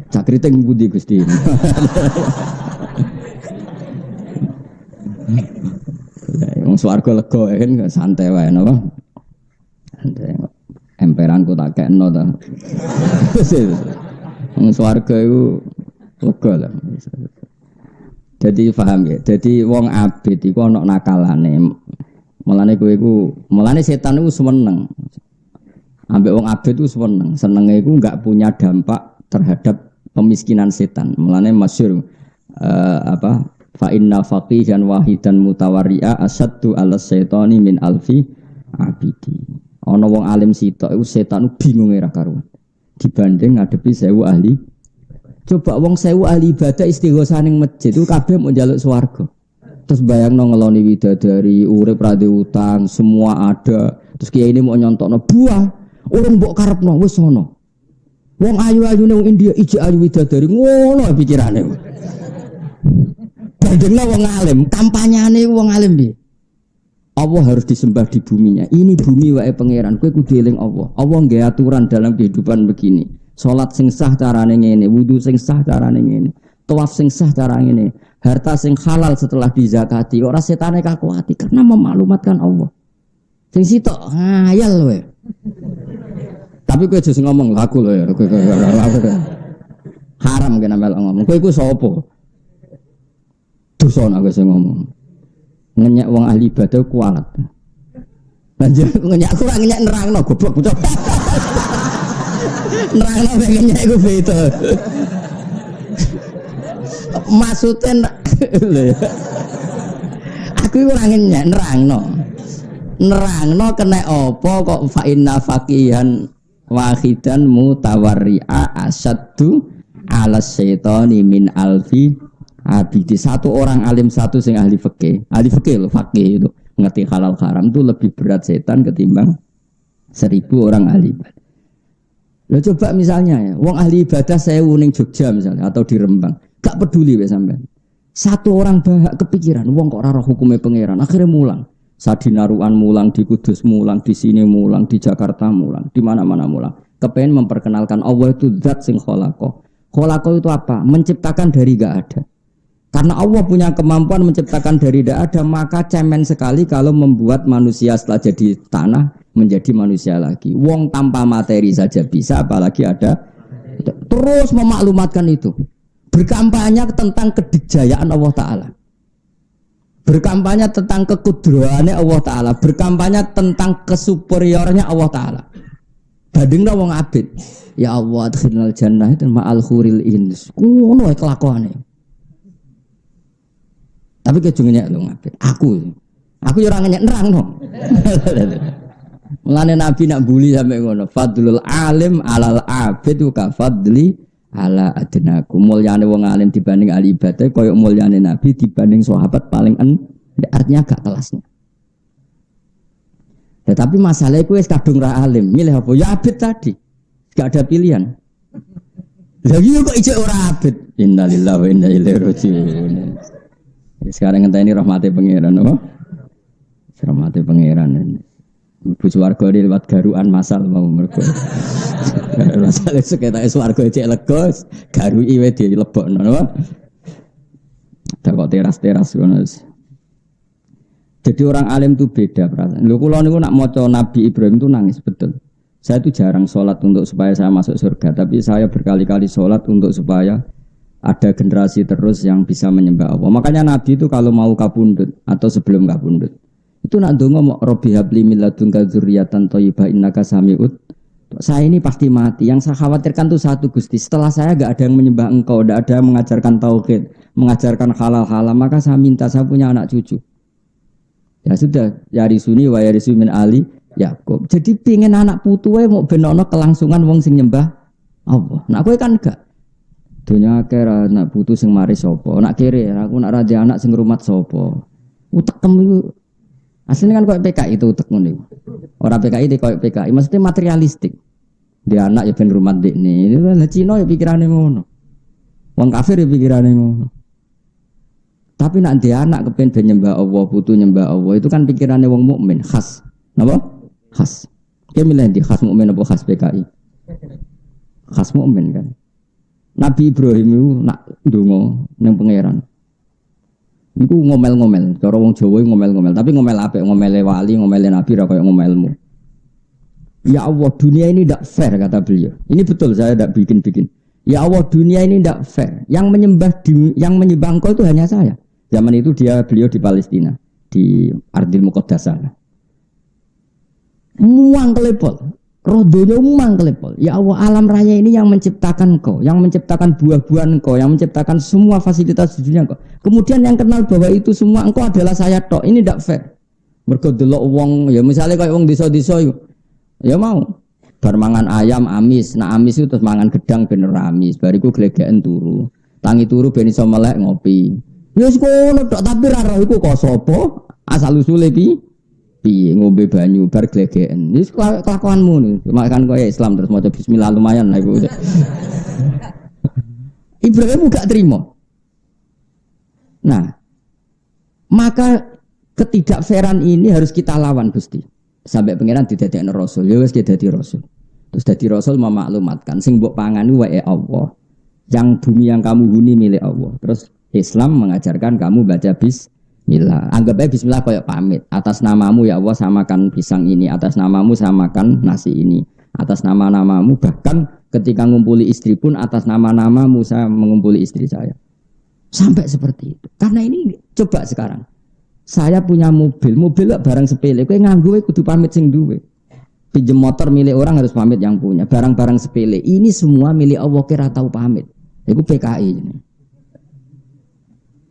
Cak kriting pundi Gusti. Wong swarga lega kan santai wae napa. Santai. Emperanku tak kekno ta. Wong swarga iku lega lah. Jadi paham ya. Jadi wong abid iku ana nakalane. Mulane setan iku seneng. Ambek wong abid iku seneng. Senenge iku enggak punya dampak terhadap pemiskinan setan. Mulane masyhur fa inna faqihan wahidan mutawarri'a asaddu 'ala syaitani min alfi abidi. Ana wong alim sitok iku setan bingung ora karuan. Dibanding ngadepi 1000 ahli. Coba wong 1000 ahli ibadah istighosah ning masjid itu kabeh mau njaluk swarga. Terus bayangno ngeloni widadari, urip ra utang, semua ada. Terus kiai ini mau nyontokno buah, urung mbok karepno wis ngono. Wong ayu-ayune wong India iji ayu widadari ngono pikirane. Bandingno wong alim, kampanyane wong alim piye? Allah harus disembah di buminya. Ini bumi wae pangeran, kowe kudu eling Allah. Allah nggih aturan dalam kehidupan begini. Salat sing sah carane ngene, wudu sing sah carane ngene, tawaf sing sah carane ngene, harta sing halal setelah dizakati. Ora setane kakuati karena memaklumatkan Allah. Sing sitok ngayal wae. Tapi kowe aja sing ngomong aku lho ya, haram kena melok ngomong. Kowe iku sapa? Dosa nek kowe sing ngomong. Ngenyek wong ahli ibadah kualat. Lanjut ngenyek aku ora ngenyek nerangno goblok bocah. Nerangno pengennya iku beda. Maksudnya aku ora ngenyek nerangno kena apa kok fa inna faqihan wahidan mutawarri'a asaddu 'ala syaitani min alfi abidi. Satu orang alim satu sing ahli fikih lho, fakih itu ngerti halal haram itu lebih berat setan ketimbang 1000 orang ahli ibadah. Lo coba misalnya ya, wong ahli ibadah 1000 ning Jogja misalnya atau di Rembang, gak peduli wes sampean. Satu orang bahak kepikiran, wong kok ora roh hukume pangeran, akhirnya mulang. Sadinaruan mulang, di Kudus mulang, di sini mulang, di Jakarta mulang, di mana-mana mulang. Kepengen memperkenalkan Allah itu zat sing kholaqo. Kholaqo itu apa? Menciptakan dari gak ada. Karena Allah punya kemampuan menciptakan dari tidak ada, maka cemen sekali kalau membuat manusia setelah jadi tanah menjadi manusia lagi. Wong tanpa materi saja bisa, apalagi ada. Terus memaklumatkan itu. Berkampanye tentang kedikjayaan Allah Ta'ala. berkampanye tentang kekudraannya Allah Ta'ala, berkampanye tentang kesuperiornya Allah Ta'ala. Bandingna wong abid, ya Allah adkhilnal jannah dan ma'al khuril ins. Ngono kelakuane. Tapi kejungnya wong abid. Aku ya ora nerangno. Mulane Nabi nak buli sampe ngono, fadlul alim alal abid ka fadli ala adnaku. Mulyane wong alim dibanding ahli ibadah koyo mulyane Nabi dibanding sahabat paling artinya gak kelasnya. Tetapi masalahnya wis kadung ra alim, milih apa? Ya abid tadi. Gak ada pilihan. Lagi kok ijek ora abid. Innalillahi wa inna ilaihi raji'un. Sekarang ngenteni rahmate pangeran apa? Rahmate pangeran. Ibu swarga lewat garuan masal mau mergo. Masale seketak swarga cek lega, garui wae dilebokno apa? Tak kok teras-teras ngono. Jadi orang alim itu beda perasaan. Lho kula niku nak maca Nabi Ibrahim itu nangis betul. Saya itu jarang sholat untuk supaya saya masuk surga, tapi saya berkali-kali sholat untuk supaya ada generasi terus yang bisa menyembah Allah. Makanya Nabi itu kalau mau kabundut atau sebelum kabundut, itu nak ndonga mau Robbi habli min ladunka dzurriyyatan thayyibah innaka sami'ud. Saya ini pasti mati. Yang saya khawatirkan itu satu Gusti. Setelah saya enggak ada yang menyembah Engkau, enggak ada yang mengajarkan tauhid, mengajarkan halal-halal, maka saya minta saya punya anak cucu. Ya sudah, yarisuni wa yarisu min ali Yakub. Jadi pengen anak putuwe mau benono kelangsungan wong sing nyembah Allah. Nah kowe kan enggak. Dunya akeh anak putu sing mari sapa? Nak kere aku nak ra anak sing ngrumat sapa? Utekem iku. Asline kan koyo PKI itu utek ngono iku. Ora PKI iki koyo PKI, maksudnya materialistik. Dia anak ya ben ngrumat dekne. Lah Cina ya pikirane ngono. Wong kafir ya pikirane ngono. Tapi nak dia anak kepen ben nyembah Allah, putu nyembah Allah, itu kan pikirannya wong mukmin khas. Napa? Khas. Dia milih di khas mukmin apa khas PKI? Khas mukmin kan. Nabi Ibrahim itu nak ndonga ning pangeran. Iku ngomel-ngomel, cara wong Jawa ngomel-ngomel, tapi ngomel apik, ngomele wali, ngomele nabi ra kaya ngomelmu. Ya Allah, dunia ini tidak fair kata beliau. Ini betul, saya tidak bikin-bikin. Ya Allah, dunia ini tidak fair. Yang menyembah Engkau itu hanya saya. Zaman itu beliau di Palestina, di Ardil Muqaddasah. Muang kelepol, rodonya muang kelepol. Ya Allah, alam raya ini yang menciptakan Engkau, yang menciptakan buah-buahan Engkau, yang menciptakan semua fasilitas di dunia Engkau. Kemudian yang kenal bahwa itu semua Engkau adalah saya tok. Ini tidak fair. Mergo delok wong, ya misalnya kayak wong desa-desa ya mau bar mangan ayam amis. Nah amis itu terus mangan gedang bener amis. Bariku glegeken turu. Tangi turu ben iso melek ngopi. Ya wis kono tok tapi ra roh iku kok sapa? Asal usule piye ngombe banyu bar glegeken. Wis kelakuanmu nih. Cuma kan koyo Islam terus maca bismillah lumayan lah iku. Ibrahim gak terima. Nah, maka ketidakfairan ini harus kita lawan Gusti. Sampai pangeran didadekno rasul, ya wis dadi rasul. Terus dadi rasul memaklumatkan sing mbok pangan wae Allah. Yang bumi yang kamu huni milik Allah. Terus Islam mengajarkan kamu baca bismillah. Anggap aja bismillah kayak pamit. Atas namamu ya Allah samakan pisang ini, atas namamu samakan nasi ini. Atas nama-namamu bahkan ketika ngumpuli istri pun atas nama-namamu saya mengumpuli istri saya. Sampai seperti itu. Karena ini coba sekarang. Saya punya mobil barang sepele. Kowe nganggo kudu pamit sing duwe. Pinjem motor milik orang harus pamit yang punya. Barang-barang sepele ini semua milik Allah kira tahu pamit. Iku PKI ini.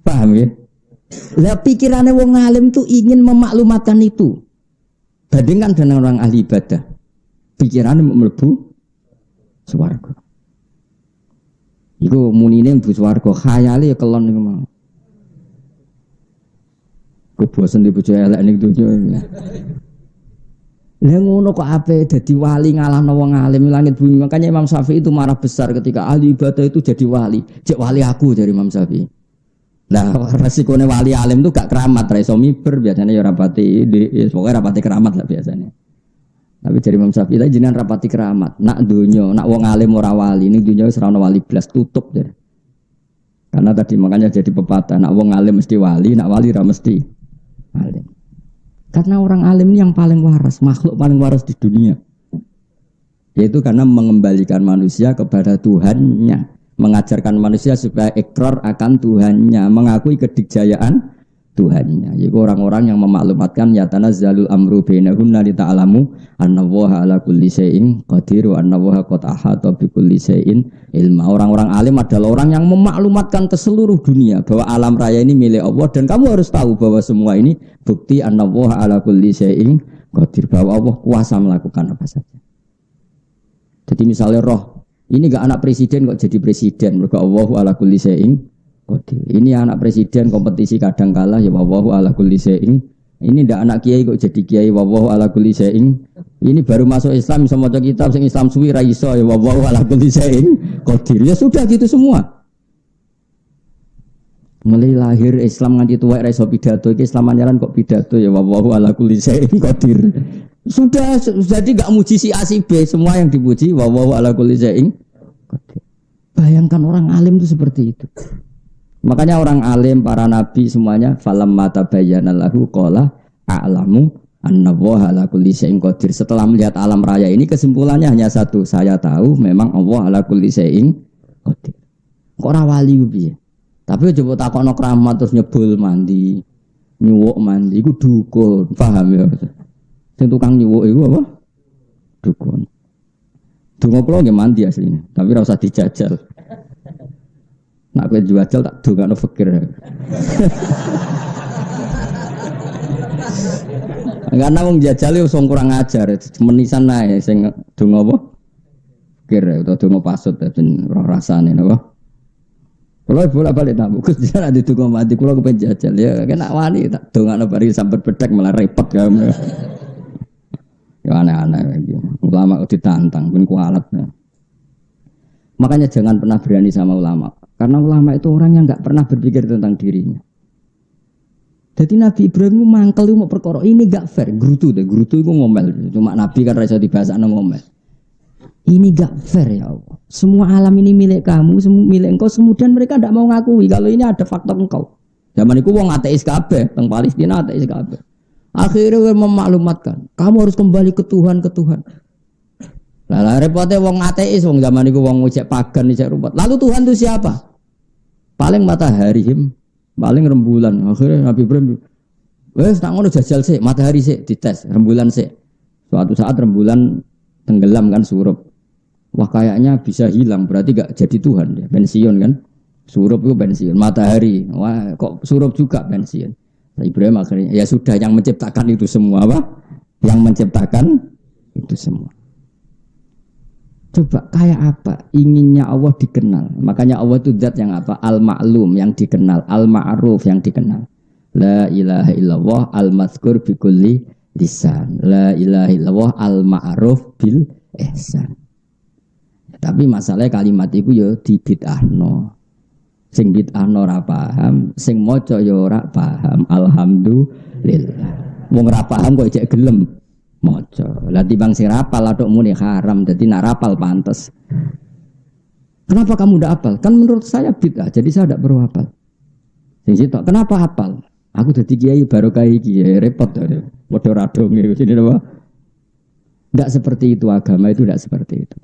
Paham ya? Lah pikirannya wong alim tuh ingin memaklumatkan itu. Bandingkan dengan orang ahli ibadah. Pikirannya mau mlebu swarga. Iku munine mlebu swarga, khayale ya kelon niku mau. Bosen di bojo elek ning donya. Lah ngono kok ape dadi wali ngalahno wong alim langit bumi. Makanya Imam Syafi'i itu marah besar ketika ahli ibadah itu jadi wali. Cek wali aku dari Imam Syafi'i. Nah, resikonya wali alim itu gak keramat, ra iso miber biasanya ya rapati pokoknya rapati keramat lah biasanya. Tapi dari Imam Syafi'i tadi jenengan rapati keramat. Nak donya, nak wong alim ora wali, ning donya wis ora ono wali blas tutup jadi. Karena tadi makanya jadi pepatah, nak wong alim mesti wali, nak wali ra mesti alim. Karena orang alim ini yang paling waras, makhluk paling waras di dunia. Yaitu karena mengembalikan manusia kepada Tuhannya, mengajarkan manusia supaya ikrar akan Tuhannya, mengakui kedikjayaan Tuhannya. Yaitu orang-orang yang memaklumatkan ya tanazzalul amru bainahunna li ta'lamu annallaha ala kulli syai'in qadir wa annallaha qad ahata bi kulli syai'in ilma. Orang-orang alim adalah orang yang memaklumatkan ke seluruh dunia bahwa alam raya ini milik Allah dan kamu harus tahu bahwa semua ini bukti annallaha ala kulli syai'in qadir, bahwa Allah kuasa melakukan apa saja. Jadi misalnya roh ini gak anak presiden kok jadi presiden, mergo Allahu ala kulli syai'in qadir. Ini anak presiden kompetisi kadang kalah ya wallahu ala kulli syai'in. Ini ndak anak kiai kok jadi kiai wallahu ala kulli syai'in. Ini baru masuk Islam bisa maca kitab sing Islam suwi ra iso ya wallahu ala kulli syai'in qadir. Ya sudah gitu semua. Mulai lahir Islam nganti tuwek ra iso pidato iki Islam anyaran kok pidato ya wallahu ala kulli syai'in qadir. Sudah jadi enggak muji si A si B, semua yang dipuji wallahu ala kulli syai'in qadir. Bayangkan orang alim itu seperti itu. Makanya orang alim, para nabi semuanya falam mata bayyana lahu qala a'lamu annallaha ala kulli syai'in qadir. Setelah melihat alam raya ini kesimpulannya hanya satu, saya tahu memang Allah ala kulli syai'in qadir. Kok ora wali piye? Tapi coba takokno keramat terus nyebul mandi, nyuwuk mandi iku dukun, paham ya? Sing tukang nyuwuk iku apa? Dukun. Donga kula nggih mandi asline, tapi ora usah dijajal. Nak kowe jual tak dongakno fakir. Karena wong jajal yo wong kurang ajar, menisan ae sing donga apa? Fakir utawa donga pasut ben ora rasane napa. Kalau bolak-balik tak Gus jangan ada donga mati kula kepen jajal ya kena wani tak dongakno bari sambat bedek malah repot kamu. Ya aneh-aneh iki. Ulama ditantang ben kualat. Makanya jangan pernah berani sama ulama. Karena ulama itu orang yang enggak pernah berpikir tentang dirinya. Jadi Nabi Ibrahim mangkel mau perkara ini enggak fair. Grutu itu ngomel. Cuma Nabi kan rasa dibahasakno ngomel. Ini enggak fair ya Allah. Semua alam ini milik kamu, semua milik engkau. Kemudian mereka enggak mau ngakui kalau ini ada faktor engkau. Zaman itu wong ateis kabeh, teng Palestina ateis kabeh. Akhirnya memaklumatkan, kamu harus kembali ke Tuhan, ke Tuhan. Lah repotnya wong ateis, wong zaman itu wong ngecek pagan, ngecek rumput. Lalu Tuhan itu siapa? Paling matahari, paling rembulan. Akhirnya Nabi Ibrahim, wes tak ngono jajal sih, matahari sih dites, rembulan sih. Suatu saat rembulan tenggelam kan surup. Wah kayaknya bisa hilang, berarti gak jadi Tuhan ya, pensiun kan. Surup itu pensiun, matahari, wah kok surup juga pensiun. Nah, Ibrahim akhirnya, ya sudah yang menciptakan itu semua apa? Yang menciptakan itu semua. Coba kayak apa inginnya Allah dikenal. Makanya Allah itu zat yang apa? Al-ma'lum yang dikenal, al-ma'ruf yang dikenal. La ilaha illallah al-mazkur bi kulli lisan. La ilaha illallah al-ma'ruf bil ihsan. Tapi masalahnya kalimat itu ya dibid'ahno. Sing bid'ahno ora paham, sing maca ya ora paham. Alhamdulillah. Wong ora paham kok cek gelem maca. Lah timbang sing rapal atok muni haram, dadi nak rapal pantes. Kenapa kamu ndak hafal? Kan menurut saya bid'ah, jadi saya ndak perlu hafal. Sing sitok, kenapa hafal? Aku dadi kiai barokah iki, repot to. Padha radonge sini napa? Ndak seperti itu agama itu ndak seperti itu.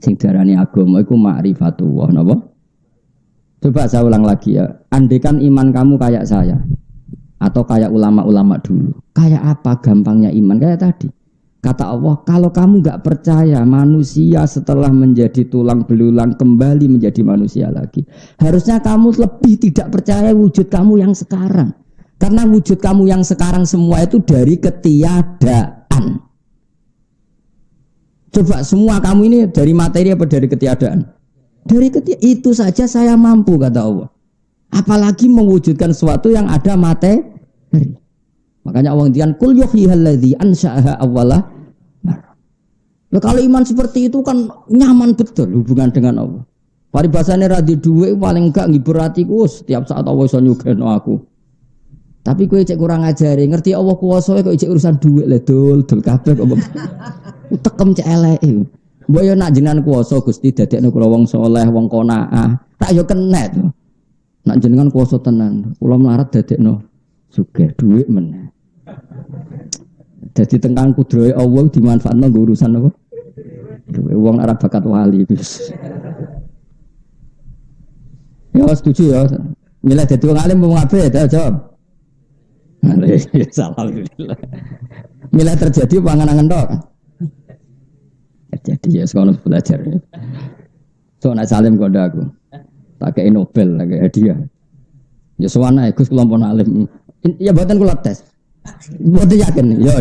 Sing darani agama iku ma'rifatullah napa? Coba saya ulang lagi ya. Andaikan iman kamu kayak saya atau kayak ulama-ulama dulu. Kayak apa gampangnya iman? Kayak tadi. Kata Allah, kalau kamu gak percaya manusia setelah menjadi tulang belulang kembali menjadi manusia lagi. Harusnya kamu lebih tidak percaya wujud kamu yang sekarang. Karena wujud kamu yang sekarang semua itu dari ketiadaan. Coba semua kamu ini dari materi apa dari ketiadaan? Dari itu saja saya mampu kata Allah. Apalagi mewujudkan sesuatu yang ada materi. Makanya Allah ngendikan kul yuhyihalladzi ansha'aha awwala marrah. Nah, kalau iman seperti itu kan nyaman betul hubungan dengan Allah. Paribasane ra di dhuwit paling enggak ngibur atiku setiap saat Allah iso nyugeno aku. Tapi kowe cek kurang ajare, ngerti Allah kuwasa kok cek urusan dhuwit le dol kabeh kok. Tekem cek eleke. Mbok yo nak jenengan kuwasa Gusti dadekno kula wong saleh, wong qanaah. Tak yo kenet. Nak jenengan kuwasa tenan, kula melarat dadekno sugih dhuwit meneh. Jadi tengkang kudrohe Allah dimanfaatno nggo urusan apa? Wong ora bakat wali wis. Ya setuju ya. Milih dadi wong alim wong apik ya jawab. Alhamdulillah. Milih terjadi pangan-angan tok. Terjadi ya sekolah belajar. So nak salim kode aku. Tak kayak Nobel, tak kayak hadiah. Ya suwana Gus kelompok alim. Ya buatan kula tes. Mboten yakin. Ya.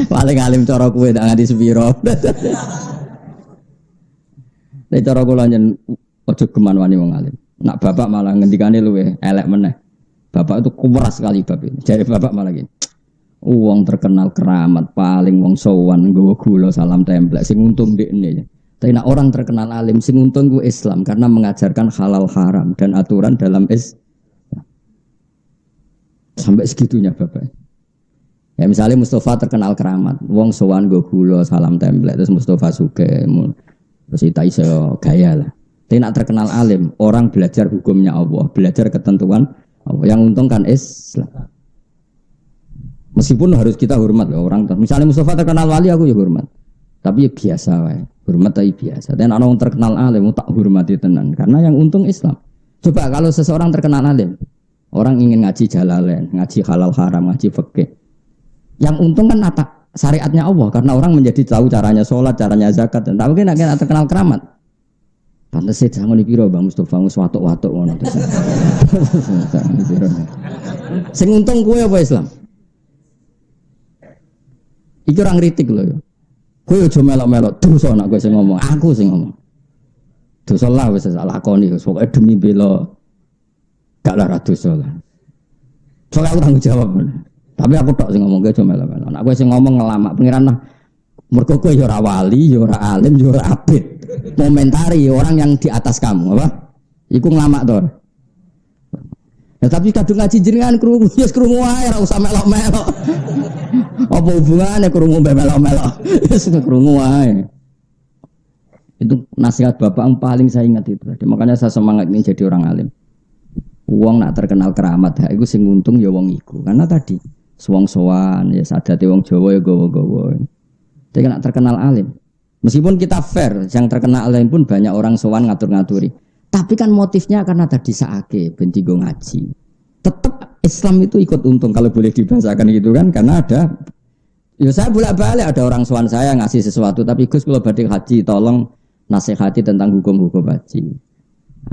Paling alim cara kowe tak nganti sepiro. Nek cara kula njen aja geman wani wong alim. Nak bapak malah ngendikane luwe elek meneh. Bapak itu kuras sekali bab ini. Jadi bapak malah gini. Wong terkenal keramat paling wong sowan nggawa gula salam templek sing untung ndekne. Tapi nak orang terkenal alim sing untung ku Islam karena mengajarkan halal haram dan aturan dalam Islam. Sampai segitunya bapak. Ya misalnya Mustafa terkenal keramat, wong sowan nggawa gula salam templek terus Mustafa sugih terus ita iso gaya lah. Tapi nak terkenal alim, orang belajar hukumnya Allah, belajar ketentuan Allah. Yang untung kan Islam. Meskipun harus kita hormat loh orang. Misalnya Mustafa terkenal wali, aku ya hormat. Tapi ya biasa wae. Hormat tapi biasa. Dan orang terkenal alim tak hormati tenan karena yang untung Islam. Coba kalau seseorang terkenal alim, orang ingin ngaji jalalain, ngaji halal haram, ngaji fikih. Yang untung kan syariatnya Allah karena orang menjadi tahu caranya sholat, caranya zakat. Dan tapi kan terkenal keramat. Pantes sih jangan dipiro Bang Mustafa wis watuk-watuk ngono terus. Sing untung kowe apa Islam? Iki orang kritik loh ya. Kowe aja melok-melok dosa nek kowe sing ngomong, aku sing ngomong. Dosa lah wis lakoni pokoke demi bela gak lara dosa lah. Soale aku tanggung jawab. Tapi aku tok sing ngomong kowe aja melok-melok. Nek kowe sing ngomong ngelamak pengiran lah. Mergo kowe ya ora wali, ya ora alim, ya ora abid. Komentari orang yang di atas kamu apa? Iku ngelamak to. Ya tapi kadung ngaji jenengan krungu, ya krungu wae ora usah melok-melok. Apa hubungannya krungu melok-melok? Wis krungu wae. Itu nasihat bapak yang paling saya ingat itu. Makanya saya semangat ini jadi orang alim. Wong nak terkenal keramat, iku sing untung ya wong iku. Karena tadi wong sowan ya sadate wong Jawa ya gowo-gowo. Tapi nak terkenal alim. Meskipun kita fair, yang terkenal alim pun banyak orang sowan ngatur-ngaturi. Tapi kan motifnya karena tadi saake ben digo ngaji. Tetap Islam itu ikut untung kalau boleh dibahasakan gitu kan karena ada ya saya bolak-balik ada orang sowan saya ngasih sesuatu tapi Gus kalau badhe haji tolong nasihati tentang hukum-hukum haji.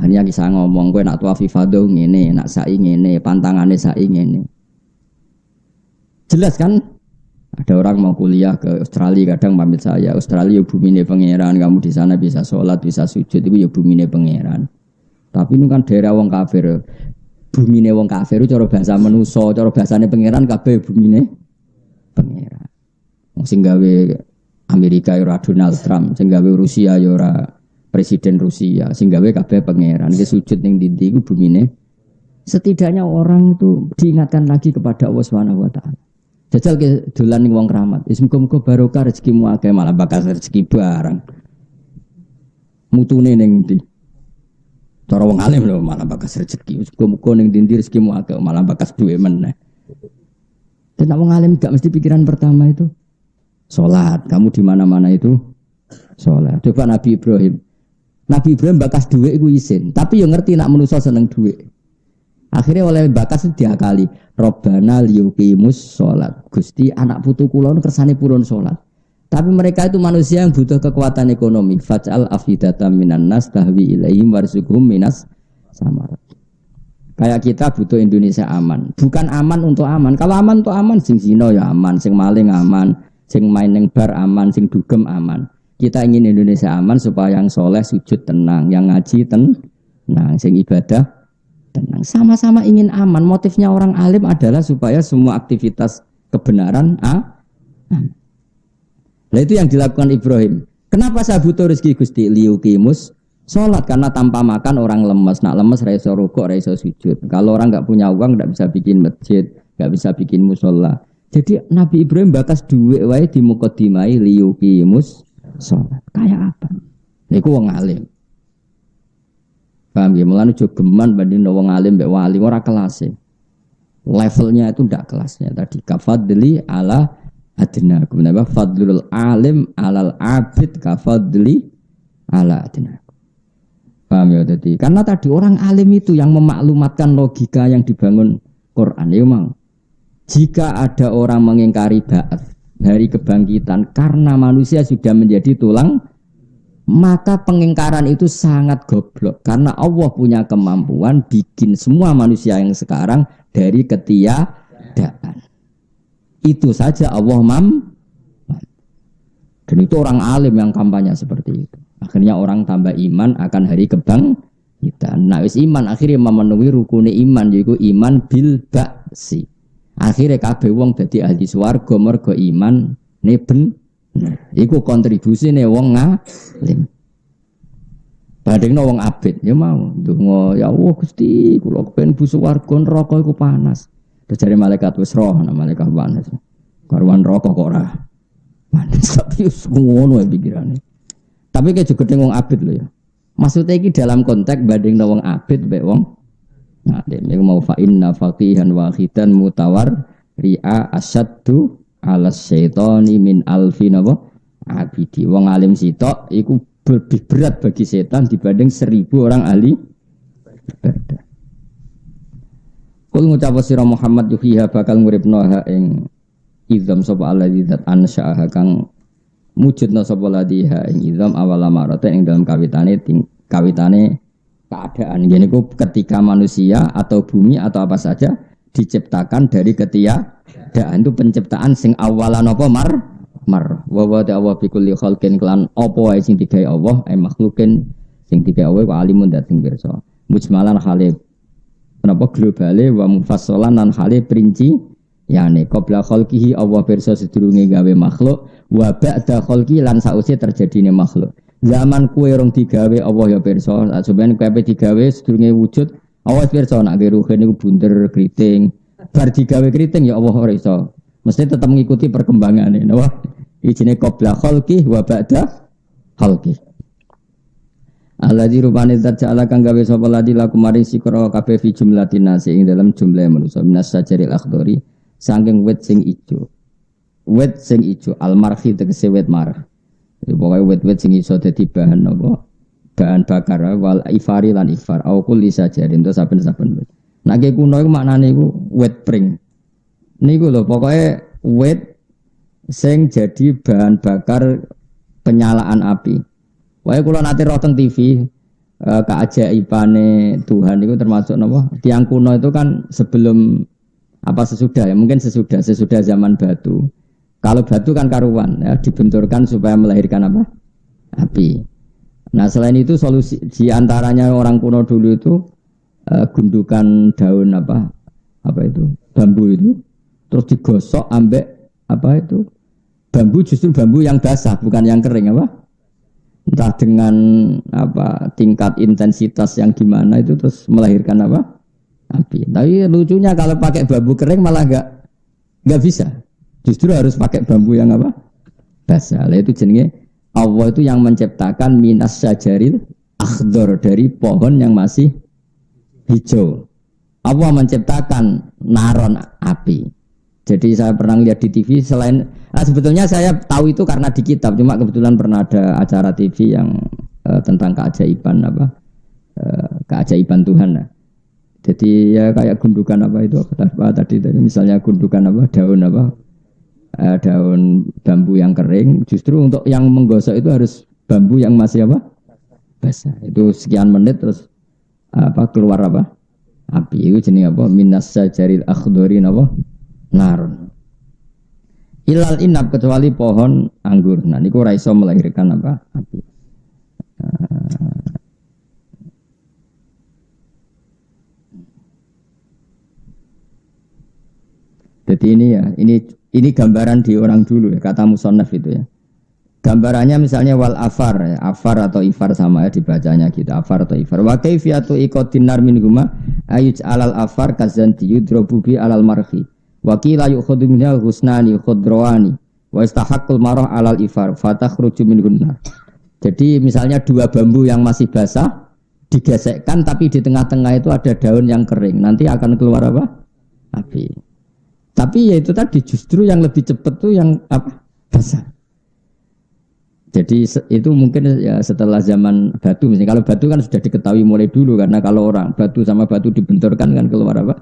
Hanya kisah ngomong kowe nak tawaf ifadah ngene, nak sa'i ngene, pantangane sa'i ngene. Jelas kan? Ada orang mau kuliah ke Australia kadang pamit saya, Australia bumine pangeran, kamu di sana bisa sholat, bisa sujud, itu ya bumine pangeran. Tapi ini kan daerah wong kafir. Bumine wong kafir itu cara bahasa manusa, cara bahasane pangeran kabeh bumine pangeran. Wong sing gawe Amerika ya ora Donald Trump, sing gawe Rusia ya ora presiden Rusia, sing gawe kabeh pangeran. Iki sujud ning ndi iku bumine. Setidaknya orang itu diingatkan lagi kepada Allah Subhanahu wa taala. Jajal ke dolan ning wong keramat. Wis muga-muga barokah rezekimu akeh malah bakal rezeki barang. Mutune ning ndi? Cara wong alim lho malah bakal rezeki. Wis muga-muga ning ndi rezekimu akeh malah bakal duwe meneh. Dan wong alim gak mesti pikiran pertama itu salat. Kamu di mana-mana itu salat. Coba Nabi Ibrahim. Nabi Ibrahim bakas duit iku isin, tapi yo ngerti nak manusa seneng duit. Akhirnya oleh bakas diakali. Robbana liyuqimus sholat. Gusti anak putu kula kersane purun sholat. Tapi mereka itu manusia yang butuh kekuatan ekonomi. Faj'al afidatan minan nas tahwi ilaihim warzuqhum minas samarat. Kayak kita butuh Indonesia aman. Bukan aman untuk aman. Kalau aman untuk aman, sing zina ya aman, sing maling aman, sing main ning bar aman, sing dugem aman. Kita ingin Indonesia aman supaya yang soleh sujud tenang, yang ngaji tenang, sing ibadah tenang. Sama-sama ingin aman. Motifnya orang alim adalah supaya semua aktivitas kebenaran aman. Nah itu yang dilakukan Ibrahim. Kenapa saya butuh rezeki Gusti? Liyuqimus sholat. Karena tanpa makan orang lemes. Nak lemes raiso rukuk, raiso sujud. Kalau orang nggak punya uang nggak bisa bikin masjid, nggak bisa bikin musola. Jadi Nabi Ibrahim bakas duit wae di muqaddimai liyuqimus sholat. Kayak apa? Niku wong alim. Paham ya? Mulane aja geman banding wong alim mbek wali ora kelasé. Levelnya itu ndak kelasnya tadi. Kafadli ala adna. Kenapa fadlul alim alal abid kafadli ala adna. Paham ya tadi. Karena tadi orang alim itu yang memaklumatkan logika yang dibangun Quran. Ya memang. Jika ada orang mengingkari ba'ats, hari kebangkitan karena manusia sudah menjadi tulang, maka pengingkaran itu sangat goblok. Karena Allah punya kemampuan bikin semua manusia yang sekarang dari ketiadaan. Itu saja Allah dan itu orang alim yang kampanye seperti itu. Akhirnya orang tambah iman akan hari kebangkitan. Nah, wis iman akhirnya memenuhi rukune iman yaitu iman bil ba'si. Akhirnya kabeh wong dadi ahli swarga mergo iman ne bener. Iku kontribusine wong ngalim. Bandingno wong abid ya mau ndonga ya Allah Gusti kula kepen bu swarga neraka iku panas. Terus jare malaikat wis roh ana malaikat panas. Karuan neraka kok ora panas tapi ngono ya pikirane. Tapi kayak juga wong abid lho ya. Maksudnya iki dalam konteks bandingno wong abid mbek wong ngalim. Iku mau fa inna faqihan wahidan mutawar ri'a asyaddu ala syaitani min alfin apa abidi. Wong alim sitok iku lebih berat bagi setan dibanding 1000 orang ahli ibadah. Kul ngucap sira Muhammad yuhiha bakal nguripno ha ing izam sapa alladzi zat ansya'a kang mujudna sapa ladiha ing izam awal amarate ing dalam kawitane keadaan. Gini ku ketika manusia atau bumi atau apa saja diciptakan dari ketiadaan, itu penciptaan sing awalan apa mar wa ta Allah bi kulli khalqin kelan apa wae sing digawe Allah makhlukin sing digawe wa alimun dating pirsa mujmalan hale napa globale wa mufassalan lan hale perinci yani qabla khalqihi Allah pirsa sedurunge gawe makhluk wa ba'da khalqi lan sause terjadine makhluk. Zaman kue rong digawe Allah ya pirsa, sampeyan kowe digawe sedurunge wujud Allah pirsa nak ruhe niku bunder kriting. Bar digawe kriting ya Allah ora iso. Mesti tetap mengikuti perkembangane, napa? Ijine qabla khalqi wa ba'da khalqi. Alladzi rupane zat ja'ala kang gawe sapa ladi lakum maring sikra kabeh fi jumlatin nasi ing dalam jumlah manusa minas sajaril akhdari saking wit sing ijo. Wit sing ijo al-marhi tegese wit marh. Pokoke wit-wit sing iso dadi bahan apa? Bahan bakar wal ifari lan ifar au kulli sajarin to saben-saben wit. Nek kuno iku maknane iku wit pring. Niku lho pokoke wit sing jadi bahan bakar penyalaan api. Wae kula nate roh teng TV keajaibane Tuhan itu termasuk napa? Tiang kuno itu kan sebelum apa sesudah ya, mungkin sesudah zaman batu. Kalau batu kan karuan ya, dibenturkan supaya melahirkan apa? Api. Nah, selain itu solusi di antaranya orang kuno dulu itu gundukan daun apa itu? Bambu itu terus digosok ambek apa itu? Bambu justru bambu yang basah bukan yang kering apa? Entah dengan apa tingkat intensitas yang gimana itu terus melahirkan apa? Api. Tapi lucunya kalau pakai bambu kering malah enggak bisa. Justru harus pakai bambu yang apa? Basah. Lah itu jenenge Allah itu yang menciptakan minas sajaril akhdar dari pohon yang masih hijau. Allah menciptakan naron api. Jadi saya pernah lihat di TV selain sebetulnya saya tahu itu karena di kitab, cuma kebetulan pernah ada acara TV yang tentang keajaiban apa? Keajaiban Tuhan lah. Jadi ya kayak gundukan apa itu apa tadi misalnya gundukan apa daun apa? Daun bambu yang kering, justru untuk yang menggosok itu harus bambu yang masih apa? Basah. Itu sekian menit terus apa keluar apa? Api. Itu jenis apa? Minas sajaril akhdari apa? Narun. Ilal inab kecuali pohon anggur. Nah, niku ora iso melahirkan apa? Api. Jadi ini ya, ini gambaran di orang dulu ya, kata musannaf itu ya. Gambarannya misalnya wal afar ya, afar atau ifar sama ya dibacanya gitu, afar atau ifar. Wa kaifiyatu iqatin nar min huma ayuj alal afar kazanti yudrobu bi alal marhi. Wa qila yukhadhu minha husnani khudrawani wa istahaqqul marah alal ifar fatakhruju min gunnar. Jadi misalnya dua bambu yang masih basah digesekkan tapi di tengah-tengah itu ada daun yang kering. Nanti akan keluar apa? Api. Tapi ya itu tadi justru yang lebih cepat tuh yang apa? Basah. Jadi itu mungkin ya setelah zaman batu misalnya. Kalau batu kan sudah diketahui mulai dulu karena kalau orang batu sama batu dibenturkan kan keluar apa?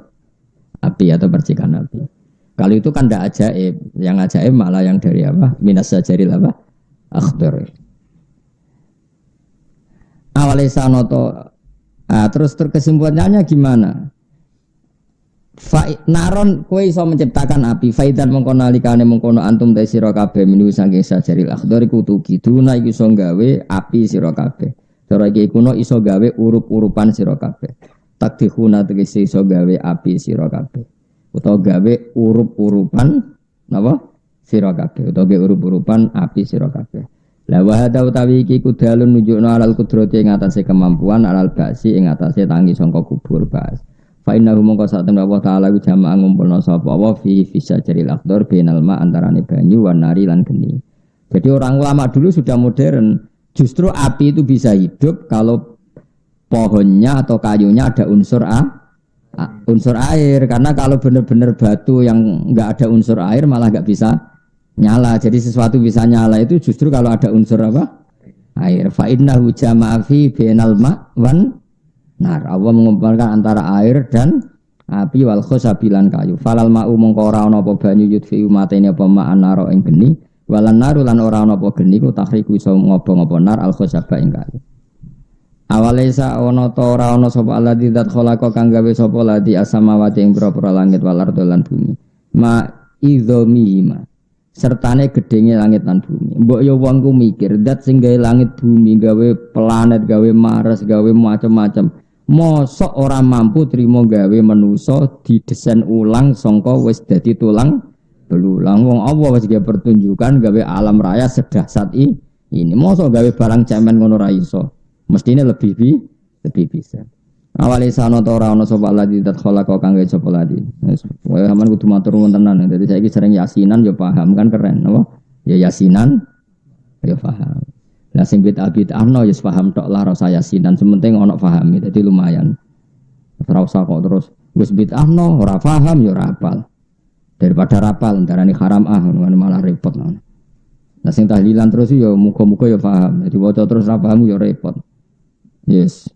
Api atau percikan api. Kalau itu kan tidak ajaib. Yang ajaib malah yang dari apa? Minas sajaril apa? Akhdar. Awalnya sanoto. Terus kesimpulannya gimana? Naron kowe iso menciptakan api faidan mengkono nalikane mengkono antum ta sira kabeh minu saking sajaril akhdar iku tukiduna iku iso gawe api sira kabeh. Cara iki kuno iso gawe urup-urupan sira kabeh. Takdihuna tegese iso gawe api sira kabeh. Utawa gawe urup-urupan napa? Sira kabeh utawa gawe urup-urupan api sira kabeh. La wa hada utawi iki kudalun nunjukna alal kudrati ing atase kemampuan alal basi ing atase tangi sangka kubur bas. Fa innahu mongko sak temne Allah taala ku jamaah ngumpulna sapa wa fi fisajaril akhdar bainal ma antarane banyu wan nari lan geni. Jadi orang ulama dulu sudah modern. Justru api itu bisa hidup kalau pohonnya atau kayunya ada unsur unsur air. Karena kalau benar-benar batu yang enggak ada unsur air malah enggak bisa nyala. Jadi sesuatu bisa nyala itu justru kalau ada unsur apa? Air. Fa innahu jama'a fi bainal ma wan nar. Allah mengumpulkan antara air dan api wal khosabilan kayu. Falal ma'u mongko ora ana apa banyu yudfi umatene apa ma'an naro ing geni. Walan naru lan ora ana apa geni ku takhriku iso ngopo-ngopo nar al khosaba ing kayu. Awalesa ana ta ora ana sapa alladzi dzat khalaqa kang gawe sapa ladi asamawati ing pira-pira langit wal ardo lan bumi. Ma idzomima. Sertane gedenge langit lan bumi. Mbok ya wong ku mikir zat sing gawe langit bumi, gawe planet, gawe Mars, gawe macam-macam. Mosok ora mampu trimo gawe manusa didesain ulang sangka wis dadi tulang belulang. Wong Allah wis gawe pertunjukan gawe alam raya sedahsyat ini. Mosok gawe barang cemen ngono ra iso. Mestine lebih bisa. Awale sana ta ora ana sapa ladi tat khalaqa kang gawe sapa ladi. Wis sampean kudu matur nuwun tenan. Dadi saiki sering yasinan ya paham kan keren apa? Ya yasinan ya paham. Lah sing bid'ah-bid'ahno ya paham tok lah rasa yasinan, sementing ana pahami. Dadi lumayan. Ora usah kok terus wis bid'ahno ora paham ya ora hafal. Daripada rapal darani haram ngono malah repot ngono. Lah sing tahlilan terus ya muga-muga ya paham. Dadi waca terus ra paham ya repot. Yes.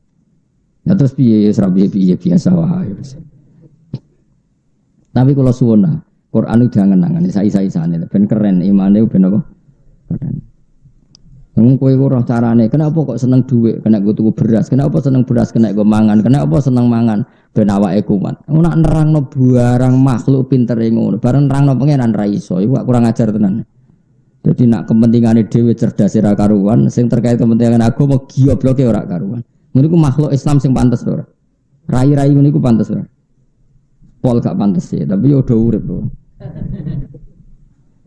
Ya terus piye piye biasa wae. Tapi kalau suwun Quran itu jangan-jangan isa-isane ben keren imane ben apa? Keren. Wong kowe ora carane, kenapa kok seneng dhuwit, kena go tuku beras, kenapa seneng beras, kena go mangan, kenapa seneng mangan ben awake kuat. Ora nerangno barang makhluk pintere ngono, bareng nerangno pangeran ra iso, iku kurang ajar tenan. Jadi nak kepentingane dhewe cerdas ra karuan, sing terkait kepentingan agama gobloke ora karuan. Ngono iku makhluk Islam sing pantes ora. Rai-rai ngono iku pantes ora. Pol gak pantes sih, tapi yo udah urip lho.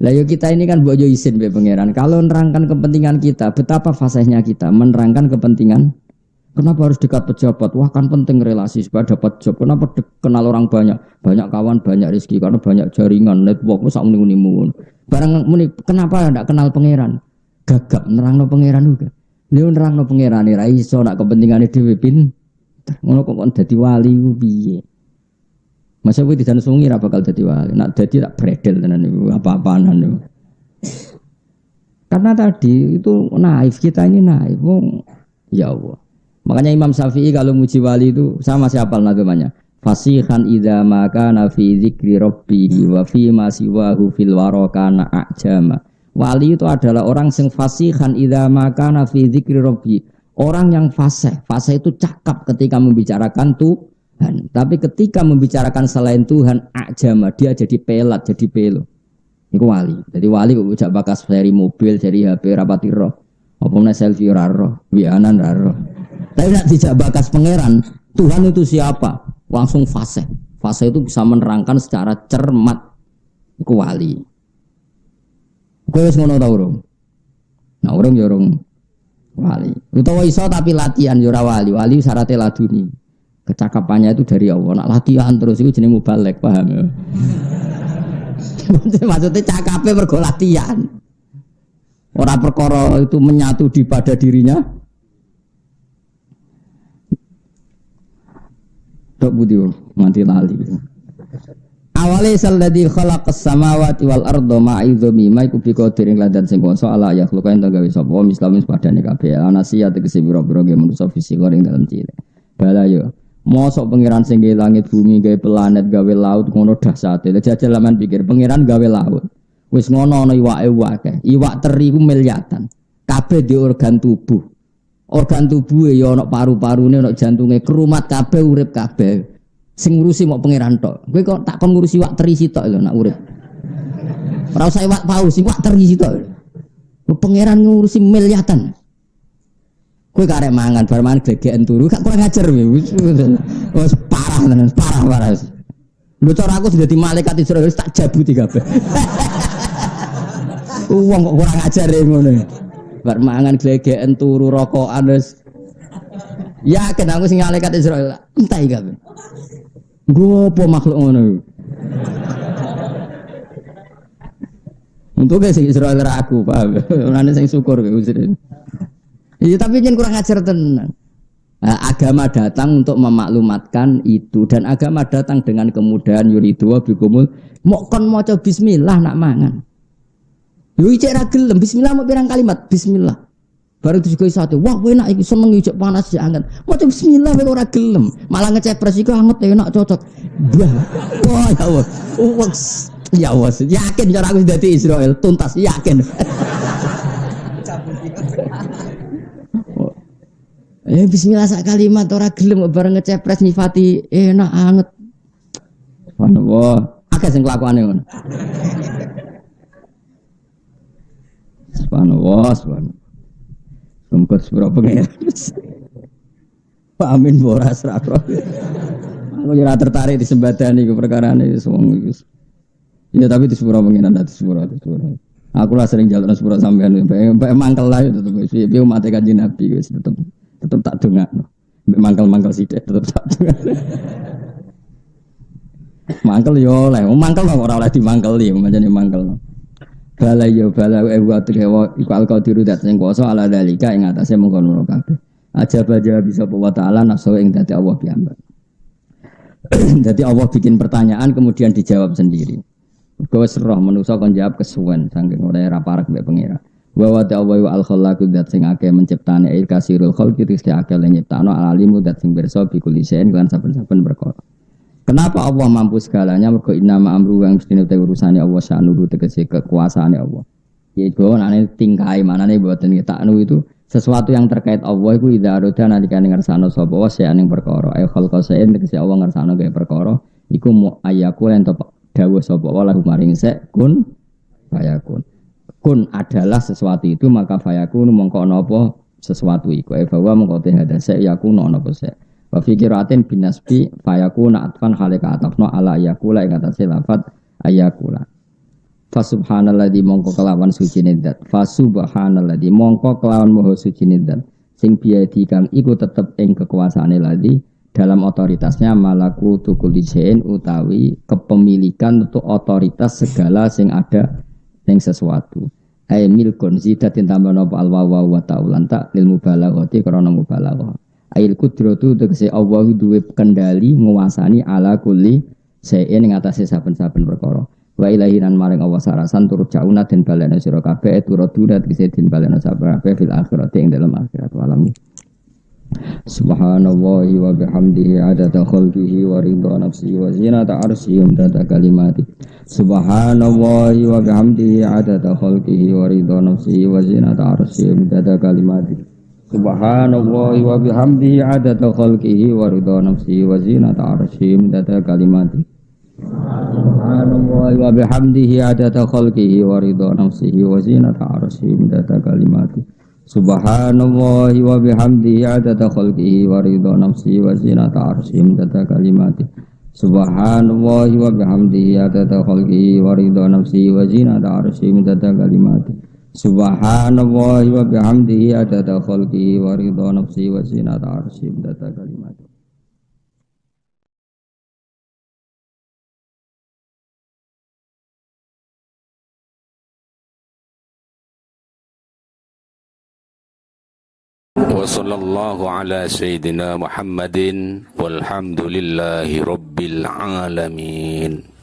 Lah yo kita ini kan mbok yo isin be pangeran. Kalau nerangkan kepentingan kita, betapa fasihnya kita menerangkan kepentingan. Kenapa harus dekat pejabat? Wah kan penting relasi supaya dapat job. Kenapa kenal orang banyak, banyak kawan, banyak rezeki karena banyak jaringan, network sak muni-munimu. Barang muni kenapa ndak kenal pangeran? Gagap nerangno pangeran juga. Lha nerangno pangeran ra iso nak kepentingane dhewe pinter. Ngono kok dadi wali ku piye? Masa kowe dijan sungi ra bakal dadi wali. Nak dadi tak bredel tenan niku apa-apaanan niku. Karena tadi itu naif, kita ini naif. Ya Allah. Makanya Imam Syafi'i kalau muji wali itu sama siapa namanya? Fasihan idza ma kana fi dzikri rabbih wa fi ma siwahu fil warakana ajama. Wali itu adalah orang yang fasihan idza ma kana fi dzikri rabbih. Orang yang fasih. Fasih itu cakap ketika membicarakan Tuhan. Tapi ketika membicarakan selain Tuhan ajama, dia jadi pelat, jadi pelo. Iku wali. Jadi wali kok ujak bakas seri mobil, seri HP rapati roh. Apa meneh selfie ora roh, wianan ora roh. Tapi nak dijak bakas pangeran, Tuhan itu siapa? Langsung fase. Fase itu bisa menerangkan secara cermat. Iku wali. Kowe wis ngono ta urung? Nah, urung ya urung wali. Utawa iso tapi latihan ya ora wali. Wali syaratnya laduni. Kecakapannya itu dari Allah. Nak latihan terus itu jenenge mubalek, paham ya? Maksudnya cakape mergo latihan. Ora perkara itu menyatu di pada dirinya. Tok budi mati lali. Awale salladzi khalaqas samawati wal arda ma'idhumi ma iku biqadir ing ladan sing kuwasa ala ya khluqa ento gawe sapa mislamis padane kabeh anasiya tegese pira-pira ge manusa fisik ing dalem cilik. Bala yo mosok pangeran sing gawe langit bumi gawe planet gawe laut ngono dahsate. Jajal laman pikir pangeran gawe laut. Wis ngono ana iwake akeh. Iwak teri ku miliatan. Kabeh di organ tubuh. Organ tubuhe ya ana paru-parune ana jantunge kerumat kabeh urip kabeh. Sing ngurusi mok pangeran tok. Kowe kok tak kon ngurusi iwak teri sitok lho nak urip. Ora usah iwak paus, iwak teri sitok. Pangeran ngurusi miliatan. Kowe karek mangan bar mangan glegeken turu gak kurang ajar wis parah tenan, parah. Lho cara aku sudah di malaikat Israil tak jabuti kabeh. Wong kok kurang ajar ngono. Bar mangan glegeken turu rokokan wis. Ya kan aku sing malaikat Israil entai kabeh. Gopo makhluk ngono. Untuk sing Israil ra aku, paham. Ora sing syukur kowe. Iya tapi jangan kurang ajar tenan. Agama datang untuk memaklumatkan itu dan agama datang dengan kemudahan yuridu wa bikumul mok kon maca bismillah nak mangan. Yo ijek ra gelem bismillah mau pirang kalimat bismillah. Baru juga satu, wah enak iki seneng ijek panas ya anget. Maca bismillah kowe ora gelem, malah ngecepres iku anget enak cocok. Wah ya Allah. Ya Allah, yakin cara aku dadi Israel tuntas yakin. Bismillah sak kalimat ora gelem bareng ngecepres nyifati enak anget. Subhanallah, akeh sing kelakuane ngono. Subhanallah. Sempet sepura pengen. Pak Amin boras rakro. Aku ora tertarik di sembadani iku perkarane wis wong iku. Ya tapi di sepura pengen ada sepura. Aku lah sering jalan sepura sampean mbek mangkel lah tetep piye umat Kanjeng Nabi wis tetep tak dongakno. Mbek mangkel-mangkel sithik tetep tak dongakno. Mangkel yo oleh, mangkel ora oleh dimangkeli, pancene mangkel. Bala wa tirewa iku al-qadiru dat sing kuwasa ala dalika ing atase mengkono kabeh. Aja bisa Allah taala nafsu ing dadi Allah piyambak. Jadi Allah bikin pertanyaan kemudian dijawab sendiri. Kowe serah manusa kon jawab kesuwen saking ora parek mbek pengira. Wa ta'ala wa al-khallaqu dat sing akeh menciptane il kasirul khalqi sing akeh nyiptakno al-alimu dat sing pirsa bi kulli shay'in lan saben-saben perkara. Kenapa Allah mampu segalanya? Mergo innama amru yang mesti urusane Allah sa'nuhu tegese kekuasaane Allah. Yaiku anane tingkai manane mboten taknu itu sesuatu yang terkait Allah iku idza arada nalika ngersano sapa wa sa'ning perkara. Ay khalqa sa'in tegese Allah ngersano gawe perkara iku ayaku lan dawuh sapa wa lahu maring kun fayakun. Kun adalah sesuatu itu maka fayakun mongko ana apa sesuatu iku. Ay bahwa mongko te hadasa yakun ana apa se. Wa fi qiraatin bin nasbi fayakuna atfan halika atafna ala yakula ing atase lafat ayakula. Fa subhanalladzi mongko kelawan suci zat. Fa subhanalladzi mongko kelawan maha suci zat. Sing biadi kang iku tetep ing kekuasaane ladzi dalam otoritasnya malaku tukul lijen utawi kepemilikan untuk otoritas segala sing ada ing sesuatu. Ai milkun zidatin tambahan apa al-wawa wa ta'ulan ta lil mubalaghati krana mubalaghah. Ail kudratu tegese Allah duwe kendali nguasani ala kulli shay'in ing atase saben-saben perkara. Wa ilahi lan maring Allah sarasan turut jauna den balena sira kabeh turut dudat tegese den balena kabeh fil akhirati ing dalam akhirat alam. Subhanallahi wa bihamdihi adada khalqihi wa ridha nafsihi wa zinata arsyihi wa midada kalimati. Subhanallahi wa bihamdihi adada khalqihi wa ridha nafsihi wa zinata arsyihi wa midada kalimati. Subhanallahi wa bihamdihi adada khalqihi wa ridha nafsihi wa zinata arsyihi midada kalimati. Subhanallahi wa bihamdihi adada khalqihi wa ridha nafsihi wa zinata arsyihi midada kalimati. Subhanallahi wa bihamdihi adada khalqihi wa ridha nafsihi wa zinata arsyihi midada kalimati. Subhanallahi wa bihamdihi adada khalqihi wa ridha nafsihi wa zinata arsyihi midada kalimati. Subhanallahi wa bihamdihi adada khalqihi wa ridha nafsihi wa zinata arsyihi midada kalimati. Wa sallallahu ala sayyidina Muhammadin walhamdulillahi rabbil alamin.